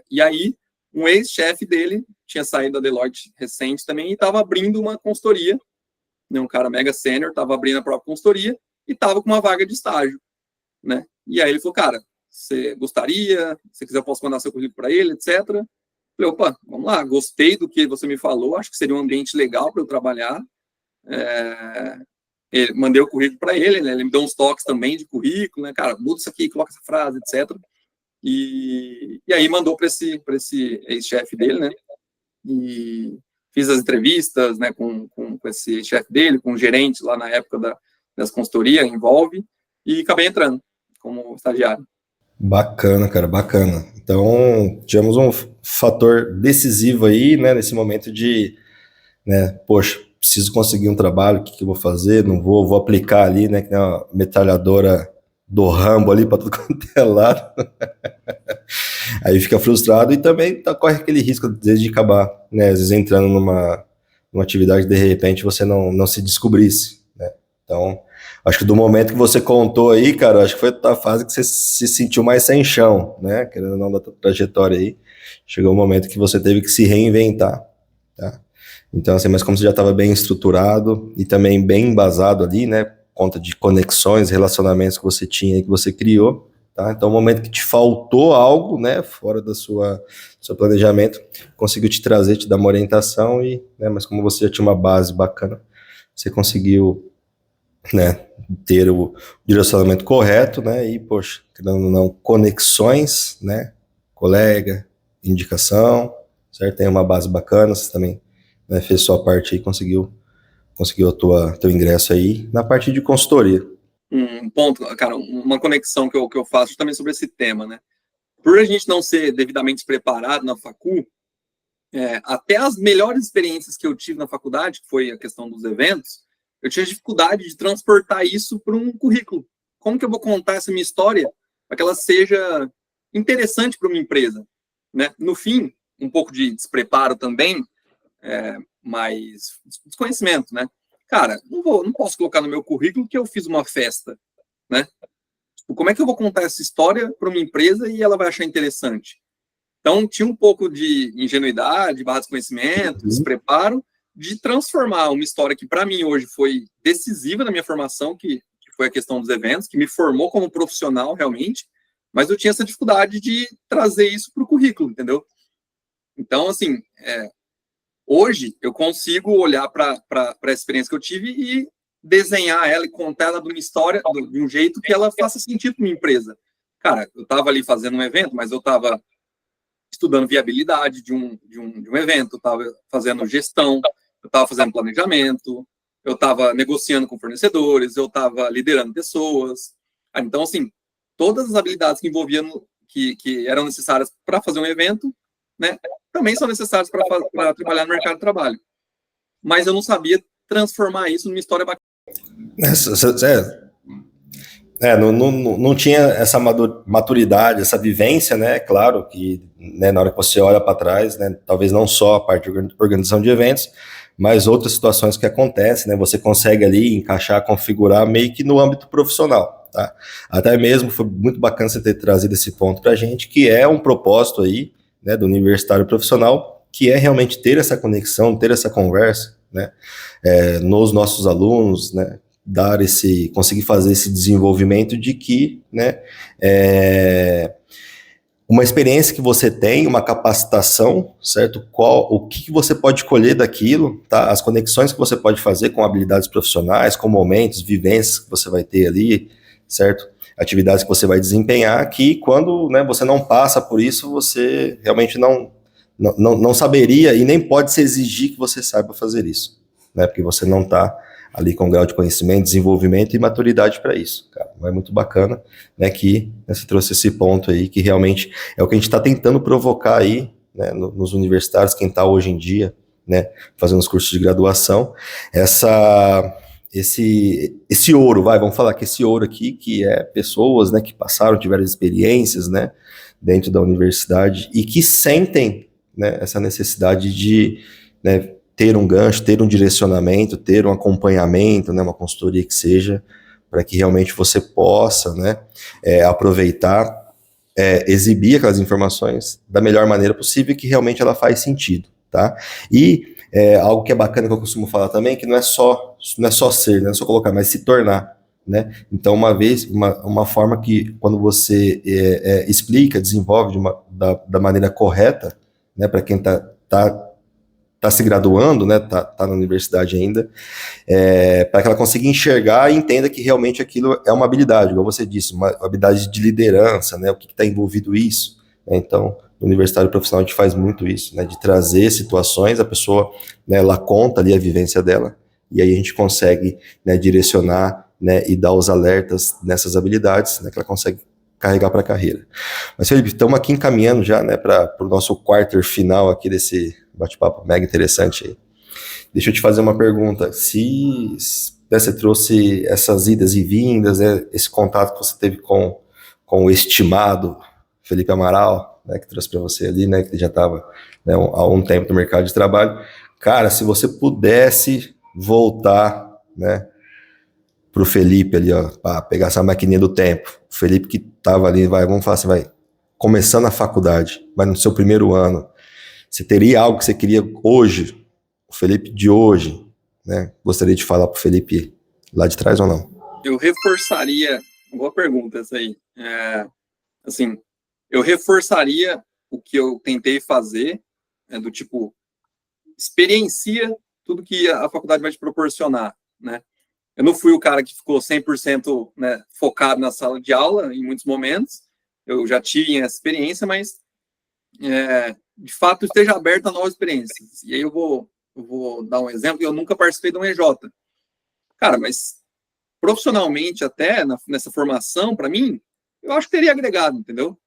E aí, um ex-chefe dele tinha saído da Deloitte recente também e estava abrindo uma consultoria, né, um cara mega sênior, estava abrindo a própria consultoria e estava com uma vaga de estágio, né? E aí ele falou, cara, você gostaria? Se quiser eu posso mandar seu currículo para ele, etc. Falei, opa, vamos lá, gostei do que você me falou, acho que seria um ambiente legal para eu trabalhar. Mandei o currículo para ele, né? Ele me deu uns toques também de currículo, né? Cara, muda isso aqui, coloca essa frase, etc. e aí mandou para esse ex-chefe dele, né? E fiz as entrevistas, né, com esse chefe dele, com o gerente lá na época das consultorias, Envolve, e acabei entrando como estagiário. Bacana, cara, bacana. Então, tivemos um fator decisivo aí, né, nesse momento de, né, poxa, preciso conseguir um trabalho, o que eu vou fazer? Não vou aplicar ali, né, que é uma metralhadora do Rambo ali para tudo quanto é lado. Aí fica frustrado e também corre aquele risco, às vezes, de acabar, né, às vezes entrando numa atividade de repente você não se descobrisse, né? Então, acho que do momento que você contou aí, cara, acho que foi a fase que você se sentiu mais sem chão, né? Querendo ou não, da trajetória aí, chegou um momento que você teve que se reinventar, tá? Então, assim, mas como você já estava bem estruturado e também bem embasado ali, né? Conta de conexões, relacionamentos que você tinha e que você criou, tá? Então, o momento que te faltou algo, né? Fora do seu planejamento, conseguiu te trazer, te dar uma orientação e, né? Mas como você já tinha uma base bacana, você conseguiu, né, ter o direcionamento correto, né, e, poxa, querendo ou não, conexões, né, colega, indicação, certo? Tem uma base bacana, você também, né, fez sua parte aí, conseguiu teu ingresso aí na parte de consultoria. Um ponto, cara, uma conexão que eu faço também sobre esse tema, né? Por a gente não ser devidamente preparado na facul, até as melhores experiências que eu tive na faculdade, que foi a questão dos eventos, eu tinha dificuldade de transportar isso para um currículo. Como que eu vou contar essa minha história para que ela seja interessante para uma empresa, né? No fim, um pouco de despreparo também, mas desconhecimento, né? Cara, não posso colocar no meu currículo que eu fiz uma festa, né? Como é que eu vou contar essa história para uma empresa e ela vai achar interessante? Então, tinha um pouco de ingenuidade, desconhecimento, despreparo, de transformar uma história que, para mim, hoje foi decisiva na minha formação, que foi a questão dos eventos, que me formou como profissional, realmente, mas eu tinha essa dificuldade de trazer isso para o currículo, entendeu? Então, assim, hoje eu consigo olhar para a experiência que eu tive e desenhar ela e contar ela de uma história, de um jeito que ela faça sentido para minha empresa. Cara, eu estava ali fazendo um evento, mas eu estava estudando viabilidade de um evento, eu estava fazendo gestão, eu estava fazendo planejamento, eu estava negociando com fornecedores, eu estava liderando pessoas. Então, assim, todas as habilidades que envolviam, que eram necessárias para fazer um evento, né, também são necessárias para trabalhar no mercado de trabalho. Mas eu não sabia transformar isso numa história bacana. Não tinha essa maturidade, essa vivência, né? Claro que, né, na hora que você olha para trás, né, talvez não só a parte de organização de eventos, mas outras situações que acontecem, né? Você consegue ali encaixar, configurar meio que no âmbito profissional, tá? Até mesmo foi muito bacana você ter trazido esse ponto para a gente, que é um propósito aí, né, do universitário profissional, que é realmente ter essa conexão, ter essa conversa, né, nos nossos alunos, né, conseguir fazer esse desenvolvimento de que, né, uma experiência que você tem, uma capacitação, certo? O que você pode colher daquilo, tá? As conexões que você pode fazer com habilidades profissionais, com momentos, vivências que você vai ter ali, certo? Atividades que você vai desempenhar, que quando, né, você não passa por isso, você realmente não saberia e nem pode se exigir que você saiba fazer isso, né? Porque você não está ali com grau de conhecimento, desenvolvimento e maturidade para isso, cara. É muito bacana, né, que, né, você trouxe esse ponto aí, que realmente é o que a gente está tentando provocar aí, né, nos universitários, quem está hoje em dia, né, fazendo os cursos de graduação, esse ouro, vamos falar que esse ouro aqui, que é pessoas, né, que passaram, tiveram experiências, né, dentro da universidade e que sentem, né, essa necessidade de, né, ter um gancho, ter um direcionamento, ter um acompanhamento, né, uma consultoria que seja, para que realmente você possa, né, aproveitar, exibir aquelas informações da melhor maneira possível, que realmente ela faz sentido, tá? E algo que é bacana que eu costumo falar também, que não é só ser, não é só colocar, mas se tornar, né? Então, uma forma que quando você explica, desenvolve da maneira correta, né, para quem tá está se graduando, né, tá na universidade ainda, para que ela consiga enxergar e entenda que realmente aquilo é uma habilidade, igual você disse, uma habilidade de liderança, né, o que está envolvido isso, né, então, no universitário profissional a gente faz muito isso, né, de trazer situações, a pessoa, né, ela conta ali a vivência dela, e aí a gente consegue, né, direcionar, né, e dar os alertas nessas habilidades, né, que ela consegue carregar para a carreira. Mas, Felipe, estamos aqui encaminhando já, né, para o nosso quarter final aqui desse bate-papo mega interessante aí. Deixa eu te fazer uma pergunta. Se né, você trouxe essas idas e vindas, né, esse contato que você teve com o estimado Felipe Amaral, né, que trouxe para você ali, né, que já estava, né, há um tempo no mercado de trabalho. Cara, se você pudesse voltar, né, pro Felipe ali, ó, para pegar essa maquininha do tempo, o Felipe que estava ali, vamos falar assim, começando a faculdade, vai no seu primeiro ano, você teria algo que você queria hoje, o Felipe de hoje, né? Gostaria de falar pro Felipe lá de trás ou não? Eu reforçaria, boa pergunta essa aí, assim, eu reforçaria o que eu tentei fazer, do tipo, experiencia tudo que a faculdade vai te proporcionar, né? Eu não fui o cara que ficou 100%, né, focado na sala de aula em muitos momentos, eu já tinha essa experiência, mas de fato esteja aberto a novas experiências. E aí eu vou dar um exemplo, eu nunca participei de um EJ. Cara, mas profissionalmente até, nessa formação, para mim, eu acho que teria agregado, entendeu?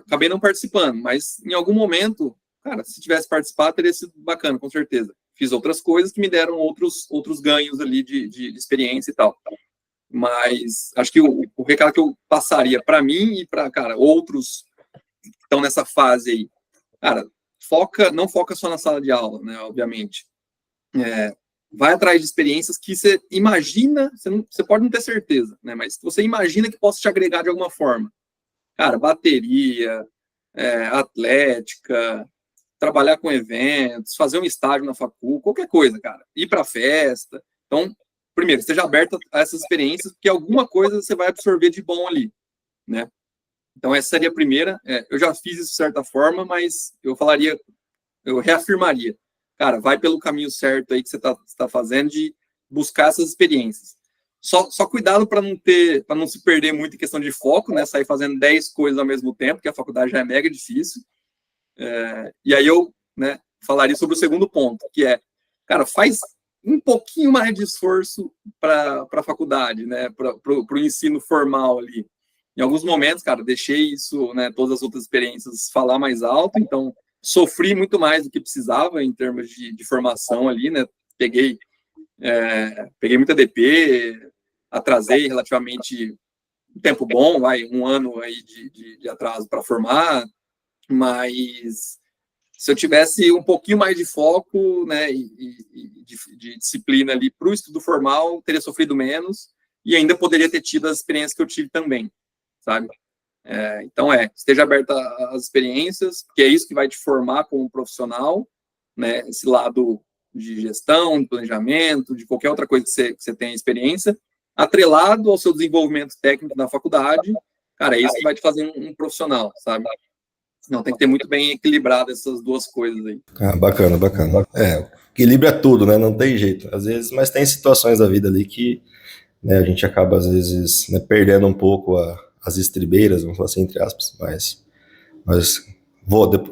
Acabei não participando, mas em algum momento, cara, se tivesse participado, teria sido bacana, com certeza. Fiz outras coisas que me deram outros ganhos ali de experiência e tal. Mas acho que o recado que eu passaria para mim e para, cara, outros que estão nessa fase aí, cara, não foca só na sala de aula, né, obviamente. Vai atrás de experiências que você imagina, você pode não ter certeza, né, mas você imagina que possa te agregar de alguma forma. Cara, bateria, atlética, trabalhar com eventos, fazer um estágio na facul, qualquer coisa, cara. Ir para festa. Então, primeiro, esteja aberto a essas experiências, porque alguma coisa você vai absorver de bom ali, né? Então, essa seria a primeira. Eu já fiz isso de certa forma, mas eu reafirmaria. Cara, vai pelo caminho certo aí que você tá fazendo de buscar essas experiências. Só cuidado para não se perder muito em questão de foco, né? Sair fazendo 10 coisas ao mesmo tempo, que a faculdade já é mega difícil. E aí eu, né, falaria sobre o segundo ponto, que cara, faz um pouquinho mais de esforço para a faculdade, né? Para o ensino formal ali. Em alguns momentos, cara, deixei isso, né, todas as outras experiências falar mais alto, então sofri muito mais do que precisava em termos de formação ali, né? Peguei muita DP, atrasei relativamente um tempo bom, um ano aí de atraso para formar, mas se eu tivesse um pouquinho mais de foco, né, e de disciplina ali para o estudo formal, teria sofrido menos e ainda poderia ter tido as experiências que eu tive também, sabe? Então, esteja aberto às experiências, que é isso que vai te formar como profissional, né, esse lado de gestão, de planejamento, de qualquer outra coisa que você tenha experiência, atrelado ao seu desenvolvimento técnico na faculdade, cara, é isso que vai te fazer um profissional, sabe? Não, tem que ter muito bem equilibrado essas duas coisas aí. Bacana. Equilibra tudo, né? Não tem jeito. Às vezes, mas tem situações da vida ali que, né, a gente acaba, às vezes, né, perdendo um pouco as estribeiras, vamos falar assim, entre aspas, mas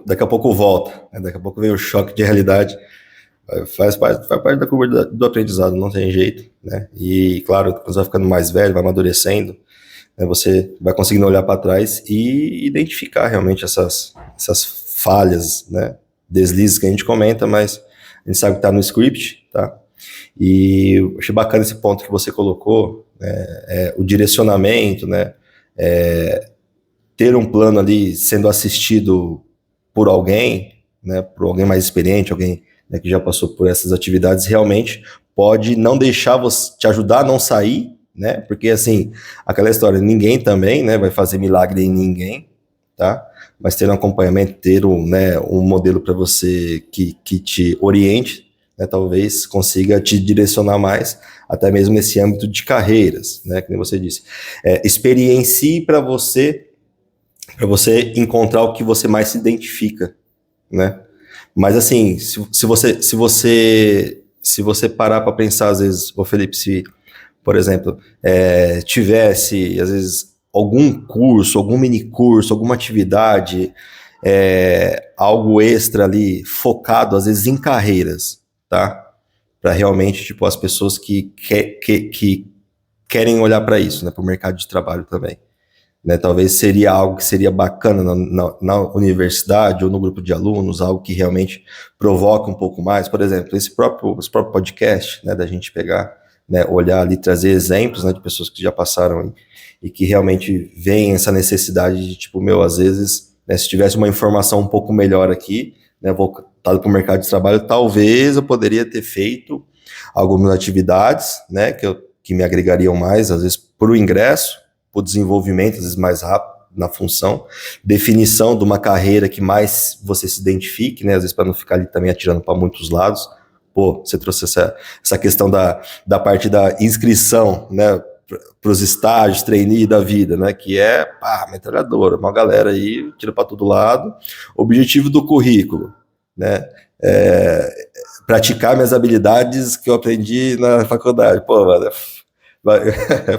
daqui a pouco volta, né? Daqui a pouco vem o choque de realidade, faz parte da curva do aprendizado, não tem jeito, né? E, claro, quando você vai ficando mais velho, vai amadurecendo, né, você vai conseguindo olhar para trás e identificar realmente essas falhas, né, deslizes que a gente comenta, mas a gente sabe que está no script, tá? E eu achei bacana esse ponto que você colocou, né, o direcionamento, né, ter um plano ali sendo assistido por alguém, né, por alguém mais experiente, alguém, né, que já passou por essas atividades, realmente pode não deixar você, te ajudar a não sair, né? Porque, assim, aquela história, ninguém também, né, vai fazer milagre em ninguém, tá? Mas ter um acompanhamento, ter um modelo para você que te oriente, né, talvez consiga te direcionar mais, até mesmo nesse âmbito de carreiras, né, que nem você disse. Experiencie para você encontrar o que você mais se identifica, né? Mas assim, se você parar para pensar, às vezes, ô Felipe, se, por exemplo, tivesse, às vezes, algum curso, algum mini curso, alguma atividade, algo extra ali, focado, às vezes, em carreiras, tá? Para realmente, tipo, as pessoas que querem olhar para isso, né, para o mercado de trabalho também. Né, talvez seria algo que seria bacana na universidade ou no grupo de alunos, algo que realmente provoca um pouco mais. Por exemplo, esse próprio podcast, né, da gente pegar, né, olhar ali, trazer exemplos, né, de pessoas que já passaram aí, e que realmente veem essa necessidade de, tipo, às vezes, né, se tivesse uma informação um pouco melhor aqui, né, voltado para o mercado de trabalho, talvez eu poderia ter feito algumas atividades, né, que me agregariam mais, às vezes, para o ingresso, o desenvolvimento, às vezes mais rápido na função, definição de uma carreira que mais você se identifique, né, às vezes para não ficar ali também atirando para muitos lados. Pô, você trouxe essa questão da parte da inscrição, né, para os estágios, trainee da vida, né, que é, metralhadora, uma galera aí, tira para todo lado. Objetivo do currículo, né, praticar minhas habilidades que eu aprendi na faculdade. Pô, mano,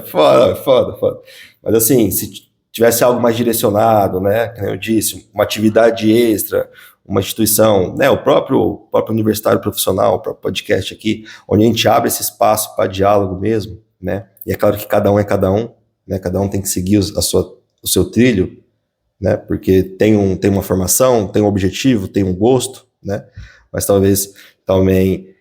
foda. Mas assim, se tivesse algo mais direcionado, né, como eu disse, uma atividade extra, uma instituição, né, o próprio universitário profissional, o próprio podcast aqui, onde a gente abre esse espaço para diálogo mesmo, né, e é claro que cada um é cada um, né, cada um tem que seguir o seu trilho, né, porque tem uma formação, tem um objetivo, tem um gosto, né, mas talvez também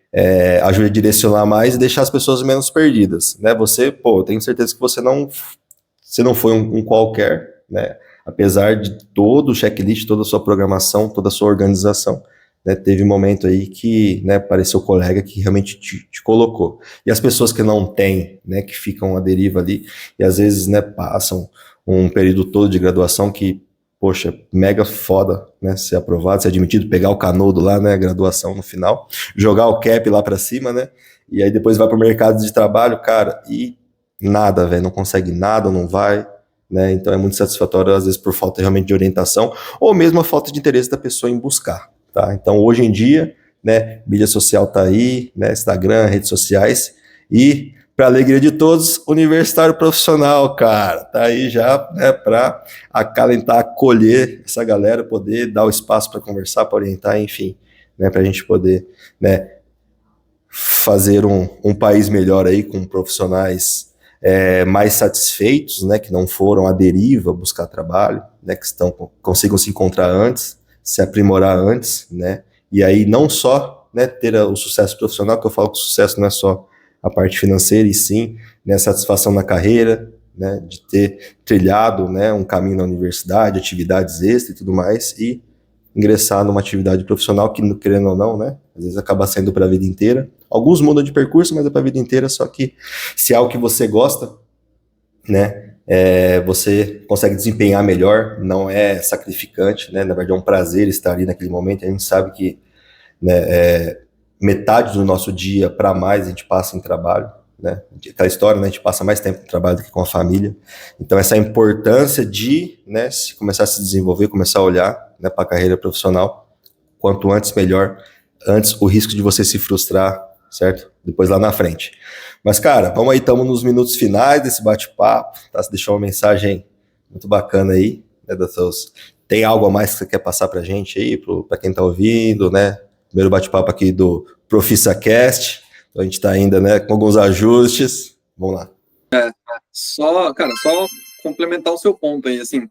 ajude a direcionar mais e deixar as pessoas menos perdidas, né? Eu tenho certeza que você não foi um qualquer, né? Apesar de todo o checklist, toda a sua programação, toda a sua organização, né? Teve um momento aí que, né, apareceu colega que realmente te colocou. E as pessoas que não têm, né, que ficam à deriva ali, e às vezes, né, passam um período todo de graduação que, poxa, mega foda, né, ser aprovado, ser admitido, pegar o canudo lá, né, graduação no final, jogar o cap lá pra cima, né, e aí depois vai pro mercado de trabalho, cara, e nada, velho, não consegue nada, não vai, né, então é muito satisfatório, às vezes, por falta realmente de orientação, ou mesmo a falta de interesse da pessoa em buscar, tá, então hoje em dia, né, mídia social tá aí, né, Instagram, redes sociais, e para alegria de todos, universitário profissional, cara, tá aí já, né, para acalentar, acolher essa galera, poder dar o espaço para conversar, para orientar, enfim, né, para a gente poder, né, fazer um país melhor aí com profissionais mais satisfeitos, né, que não foram à deriva buscar trabalho, né, que consigam se encontrar antes, se aprimorar antes, né, e aí não só, né, ter o sucesso profissional, que eu falo que o sucesso não é só a parte financeira, e sim, né, satisfação na carreira, né, de ter trilhado, né, um caminho na universidade, atividades extras e tudo mais, e ingressar numa atividade profissional que, querendo ou não, né, às vezes acaba sendo para a vida inteira. Alguns mudam de percurso, mas é para a vida inteira, só que se é algo que você gosta, né, você consegue desempenhar melhor, não é sacrificante, né, na verdade é um prazer estar ali naquele momento, a gente sabe que, né, metade do nosso dia para mais a gente passa em trabalho, né? Aquela história, né? A gente passa mais tempo no trabalho do que com a família. Então essa importância de, né, começar a se desenvolver, começar a olhar, né, para a carreira profissional, quanto antes melhor, antes o risco de você se frustrar, certo? Depois lá na frente. Mas cara, vamos aí, estamos nos minutos finais desse bate-papo, tá? Você deixou uma mensagem muito bacana aí, né, tem algo a mais que você quer passar pra gente aí, para quem tá ouvindo, né? Primeiro bate-papo aqui do ProfissaCast. Então a gente está ainda, né, com alguns ajustes. Vamos lá. Só complementar o seu ponto aí, assim,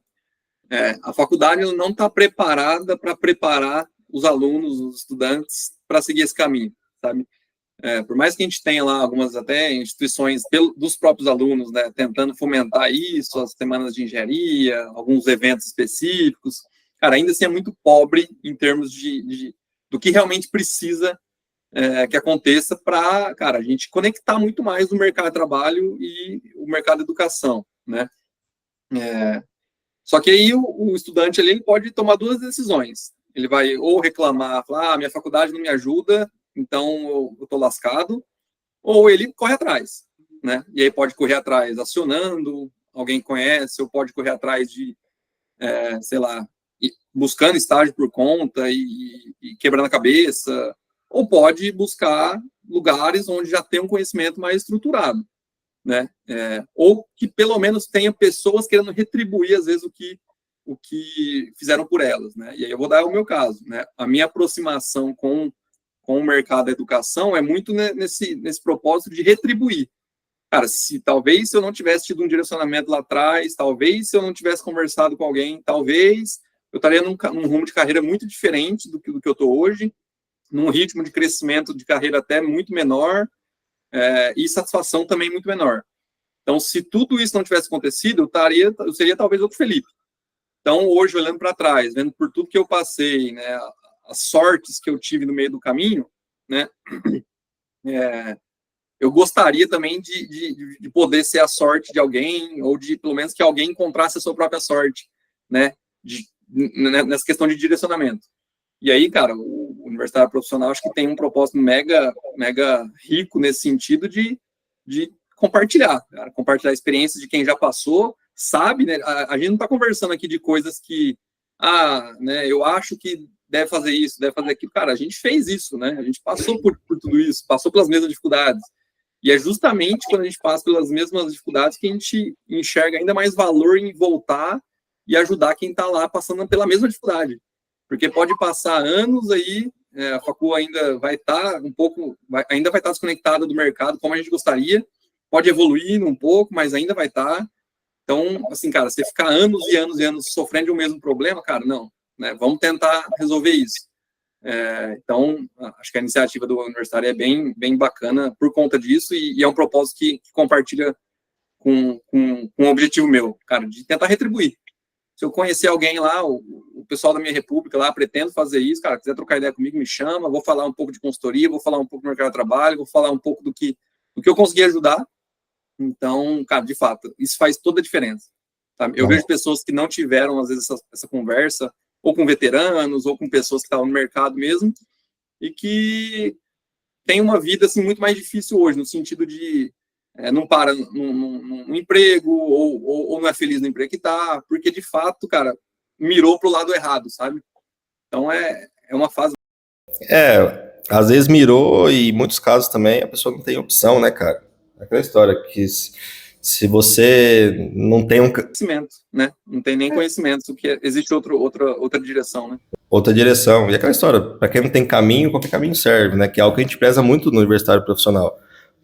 a faculdade não está preparada para preparar os alunos, os estudantes, para seguir esse caminho, sabe? Por mais que a gente tenha lá algumas até instituições dos próprios alunos, né, tentando fomentar isso, as semanas de engenharia, alguns eventos específicos, cara, ainda assim é muito pobre em termos do que realmente precisa que aconteça para, cara, a gente conectar muito mais o mercado de trabalho e o mercado de educação, né? Só que aí o estudante ali, ele pode tomar duas decisões. Ele vai ou reclamar, falar, minha faculdade não me ajuda, então eu tô lascado, ou ele corre atrás, né? E aí pode correr atrás acionando, alguém conhece, ou pode correr atrás de, sei lá, buscando estágio por conta e quebrando a cabeça, ou pode buscar lugares onde já tem um conhecimento mais estruturado, né? Ou que pelo menos tenha pessoas querendo retribuir, às vezes, o que fizeram por elas, né? E aí eu vou dar o meu caso, né? A minha aproximação com o mercado da educação é muito nesse propósito de retribuir. Cara, talvez se eu não tivesse tido um direcionamento lá atrás, talvez se eu não tivesse conversado com alguém, talvez eu estaria num rumo de carreira muito diferente do que eu estou hoje, num ritmo de crescimento de carreira até muito menor, e satisfação também muito menor. Então, se tudo isso não tivesse acontecido, eu seria talvez outro Felipe. Então, hoje, olhando para trás, vendo por tudo que eu passei, né, as sortes que eu tive no meio do caminho, né, eu gostaria também de poder ser a sorte de alguém, ou de, pelo menos, que alguém encontrasse a sua própria sorte, né, nessa questão de direcionamento. E aí, cara, o universitário profissional acho que tem um propósito mega, mega rico nesse sentido de compartilhar, cara, compartilhar experiências de quem já passou, sabe, né? A gente não está conversando aqui de coisas que, né, eu acho que deve fazer isso, deve fazer aquilo. Cara, a gente fez isso, né? A gente passou por tudo isso, passou pelas mesmas dificuldades. E é justamente quando a gente passa pelas mesmas dificuldades que a gente enxerga ainda mais valor em voltar e ajudar quem está lá passando pela mesma dificuldade. Porque pode passar anos aí, a facul ainda vai estar ainda vai estar desconectada do mercado como a gente gostaria, pode evoluir um pouco, mas ainda vai estar. Então, assim, cara, você ficar anos e anos e anos sofrendo de um mesmo problema, cara, não, né? Vamos tentar resolver isso. Então, acho que a iniciativa do universitário é bem, bem bacana por conta disso e é um propósito que compartilha com um objetivo meu, cara, de tentar retribuir. Se eu conhecer alguém lá, o pessoal da minha república lá, pretendo fazer isso, cara, quiser trocar ideia comigo, me chama, vou falar um pouco de consultoria, vou falar um pouco do mercado de trabalho, vou falar um pouco do que eu consegui ajudar. Então, cara, de fato, isso faz toda a diferença. Sabe? Eu vejo pessoas que não tiveram, às vezes, essa conversa, ou com veteranos, ou com pessoas que estavam no mercado mesmo, e que têm uma vida, assim, muito mais difícil hoje, no sentido de não para num emprego, ou não é feliz no emprego que está, porque, de fato, cara, mirou pro lado errado, sabe? Então, é uma fase... Às vezes mirou e em muitos casos também a pessoa não tem opção, né, cara? Aquela história que se você não tem conhecimento, né? Não tem nem conhecimento, que existe outra direção, né? Outra direção. E aquela história, para quem não tem caminho, qualquer caminho serve, né? Que é algo que a gente preza muito no universitário profissional.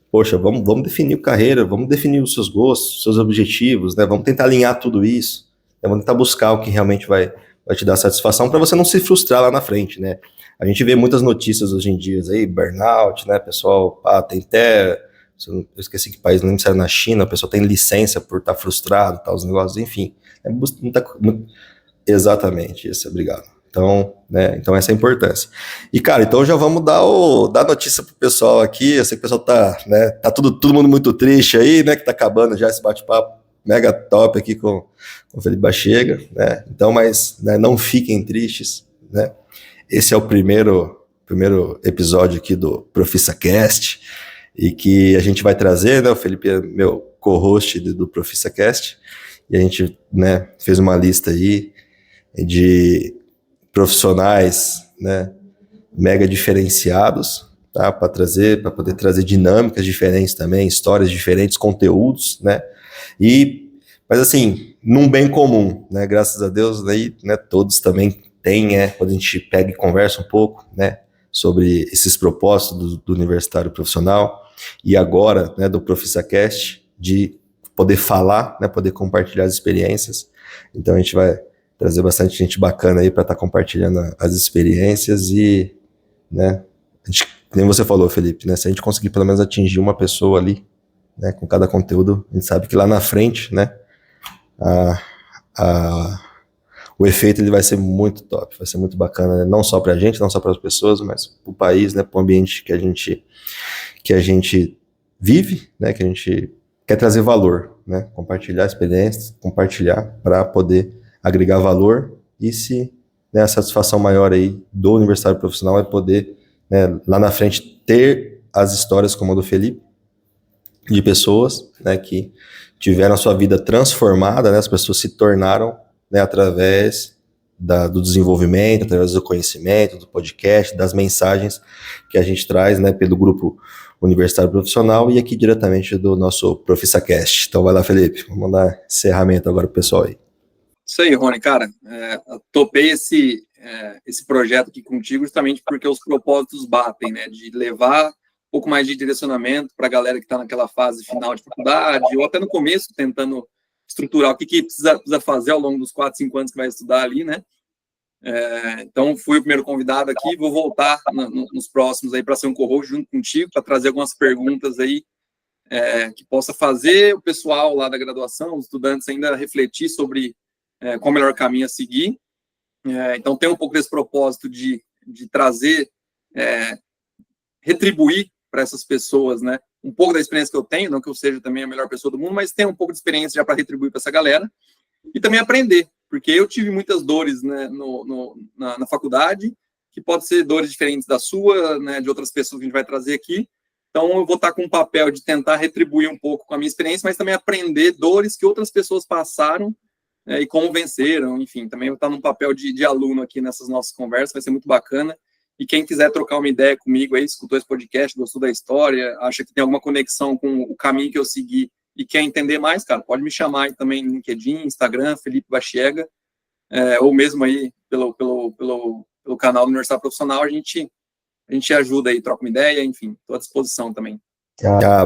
Poxa, vamos definir carreira, vamos definir os seus gostos, os seus objetivos, né? Vamos tentar alinhar tudo isso, né? Vamos tentar buscar o que realmente vai te dar satisfação para você não se frustrar lá na frente, né? A gente vê muitas notícias hoje em dia aí, burnout, né? Pessoal, tem até... Eu esqueci que país, não lembro se era na China, a pessoa tem licença por estar frustrado, os negócios, enfim. Exatamente, isso, obrigado. Então, né, então essa é a importância. E, cara, então já vamos dar notícia pro pessoal aqui. Eu sei que o pessoal tá todo mundo muito triste aí, né, que tá acabando já esse bate-papo mega top aqui com o Felipe Bachega, né? Então, mas, né, não fiquem tristes, né? Esse é o primeiro episódio aqui do ProfissaCast, e que a gente vai trazer, né, o Felipe é meu co-host do ProfissaCast, e a gente, né, fez uma lista aí de profissionais, né, mega diferenciados, tá, para poder trazer dinâmicas diferentes também, histórias diferentes, conteúdos, né, mas assim, num bem comum, né, graças a Deus, aí, né, todos também têm, quando a gente pega e conversa um pouco, né, sobre esses propósitos do universitário profissional, e agora, né, do ProfissaCast, de poder falar, né, poder compartilhar as experiências. Então a gente vai trazer bastante gente bacana aí para estar compartilhando as experiências e, né, como você falou, Felipe, né, se a gente conseguir pelo menos atingir uma pessoa ali, né, com cada conteúdo, a gente sabe que lá na frente, né, o efeito ele vai ser muito top, vai ser muito bacana, né? Não só para a gente, não só para as pessoas, mas para o país, né, para o ambiente que a gente vive, né, que a gente quer trazer valor, né, compartilhar experiências, compartilhar para poder agregar valor e né, a satisfação maior aí do universitário profissional é poder, né, lá na frente ter as histórias como a do Felipe, de pessoas, né, que tiveram a sua vida transformada, né, as pessoas se tornaram, né, através do desenvolvimento, através do conhecimento, do podcast, das mensagens que a gente traz, né, pelo grupo Universitário Profissional e aqui diretamente do nosso ProfissaCast. Então vai lá, Felipe, vamos mandar encerramento agora pro pessoal aí. Isso aí, Rony, cara, topei esse projeto aqui contigo justamente porque os propósitos batem, né, de levar um pouco mais de direcionamento para a galera que está naquela fase final de faculdade, ou até no começo, tentando estruturar o que precisa fazer ao longo dos 4, 5 anos que vai estudar ali, né. Então, fui o primeiro convidado aqui, vou voltar nos próximos aí para ser um co-host junto contigo, para trazer algumas perguntas aí que possa fazer o pessoal lá da graduação, os estudantes ainda refletir sobre qual o melhor caminho a seguir. Então, tem um pouco desse propósito de trazer, retribuir para essas pessoas, né, um pouco da experiência que eu tenho, não que eu seja também a melhor pessoa do mundo, mas tem um pouco de experiência já para retribuir para essa galera, e também aprender, porque eu tive muitas dores, né, na faculdade, que pode ser dores diferentes da sua, né, de outras pessoas que a gente vai trazer aqui. Então, eu vou estar com um papel de tentar retribuir um pouco com a minha experiência, mas também aprender dores que outras pessoas passaram e como venceram, enfim. Também vou estar num papel de aluno aqui nessas nossas conversas, vai ser muito bacana. E quem quiser trocar uma ideia comigo aí, escutou esse podcast, gostou da história, acha que tem alguma conexão com o caminho que eu segui e quer entender mais, cara, pode me chamar aí também no LinkedIn, Instagram, Felipe Bachiega, ou mesmo aí pelo canal do Universidade Profissional, a gente ajuda aí, troca uma ideia, enfim, estou à disposição também.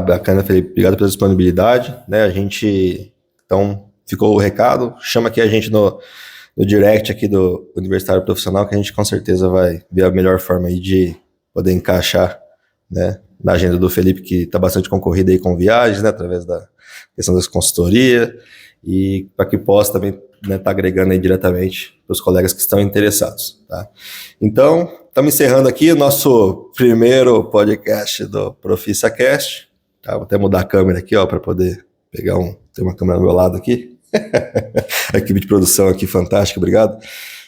Bacana, Felipe, obrigado pela disponibilidade, né, a gente, então, ficou o recado, chama aqui a gente no direct aqui do Universitário Profissional, que a gente com certeza vai ver a melhor forma aí de poder encaixar, né, na agenda do Felipe, que está bastante concorrida aí com viagens, né, através da questão das consultorias, e para que possa também, né, tá agregando aí diretamente para os colegas que estão interessados, tá? Então, estamos encerrando aqui o nosso primeiro podcast do ProfissaCast, tá? Vou até mudar a câmera aqui, ó, para poder pegar tem uma câmera do meu lado aqui. A equipe de produção aqui, fantástica, obrigado.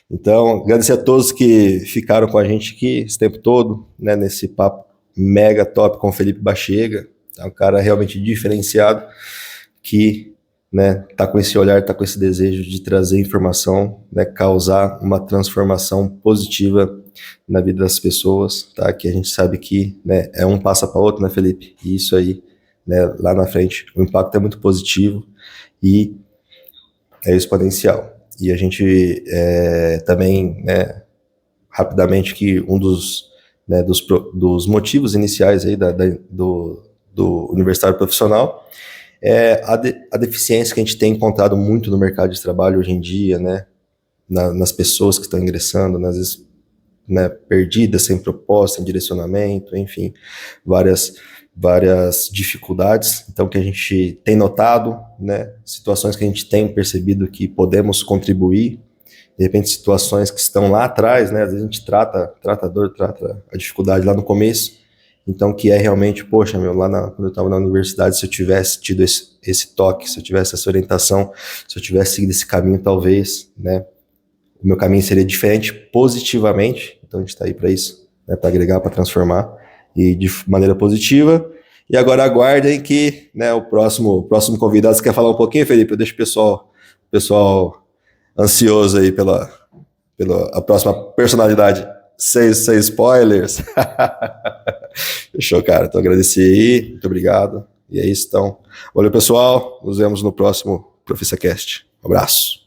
Então, agradecer a todos que ficaram com a gente aqui esse tempo todo, né, nesse papo mega top com o Felipe Bachiega, tá? Um cara realmente diferenciado, que, né, tá com esse olhar, tá com esse desejo de trazer informação, né, causar uma transformação positiva na vida das pessoas, tá? Que a gente sabe que, né, um passa para outro, né, Felipe? E isso aí, né, lá na frente, o impacto é muito positivo e é exponencial. E a gente também, né, rapidamente, que um dos motivos iniciais aí do Universitário Profissional é a deficiência que a gente tem encontrado muito no mercado de trabalho hoje em dia, né, nas pessoas que estão ingressando, às vezes, né, perdidas, sem proposta, sem direcionamento, enfim, várias dificuldades, então, que a gente tem notado, né, situações que a gente tem percebido que podemos contribuir, de repente situações que estão lá atrás, né, às vezes a gente trata a dificuldade lá no começo, então que é realmente, poxa, quando eu estava na universidade, se eu tivesse tido esse toque, se eu tivesse essa orientação, se eu tivesse seguido esse caminho, talvez, né, o meu caminho seria diferente positivamente, então a gente está aí para isso, né, para agregar, para transformar, e de maneira positiva. E agora aguardem que, né, o próximo convidado, você quer falar um pouquinho, Felipe? Eu deixo o pessoal ansioso aí pela a próxima personalidade. Sem spoilers. Fechou, cara. Então, agradecer aí. Muito obrigado. E é isso, então. Valeu, pessoal. Nos vemos no próximo ProfissaCast. Um abraço.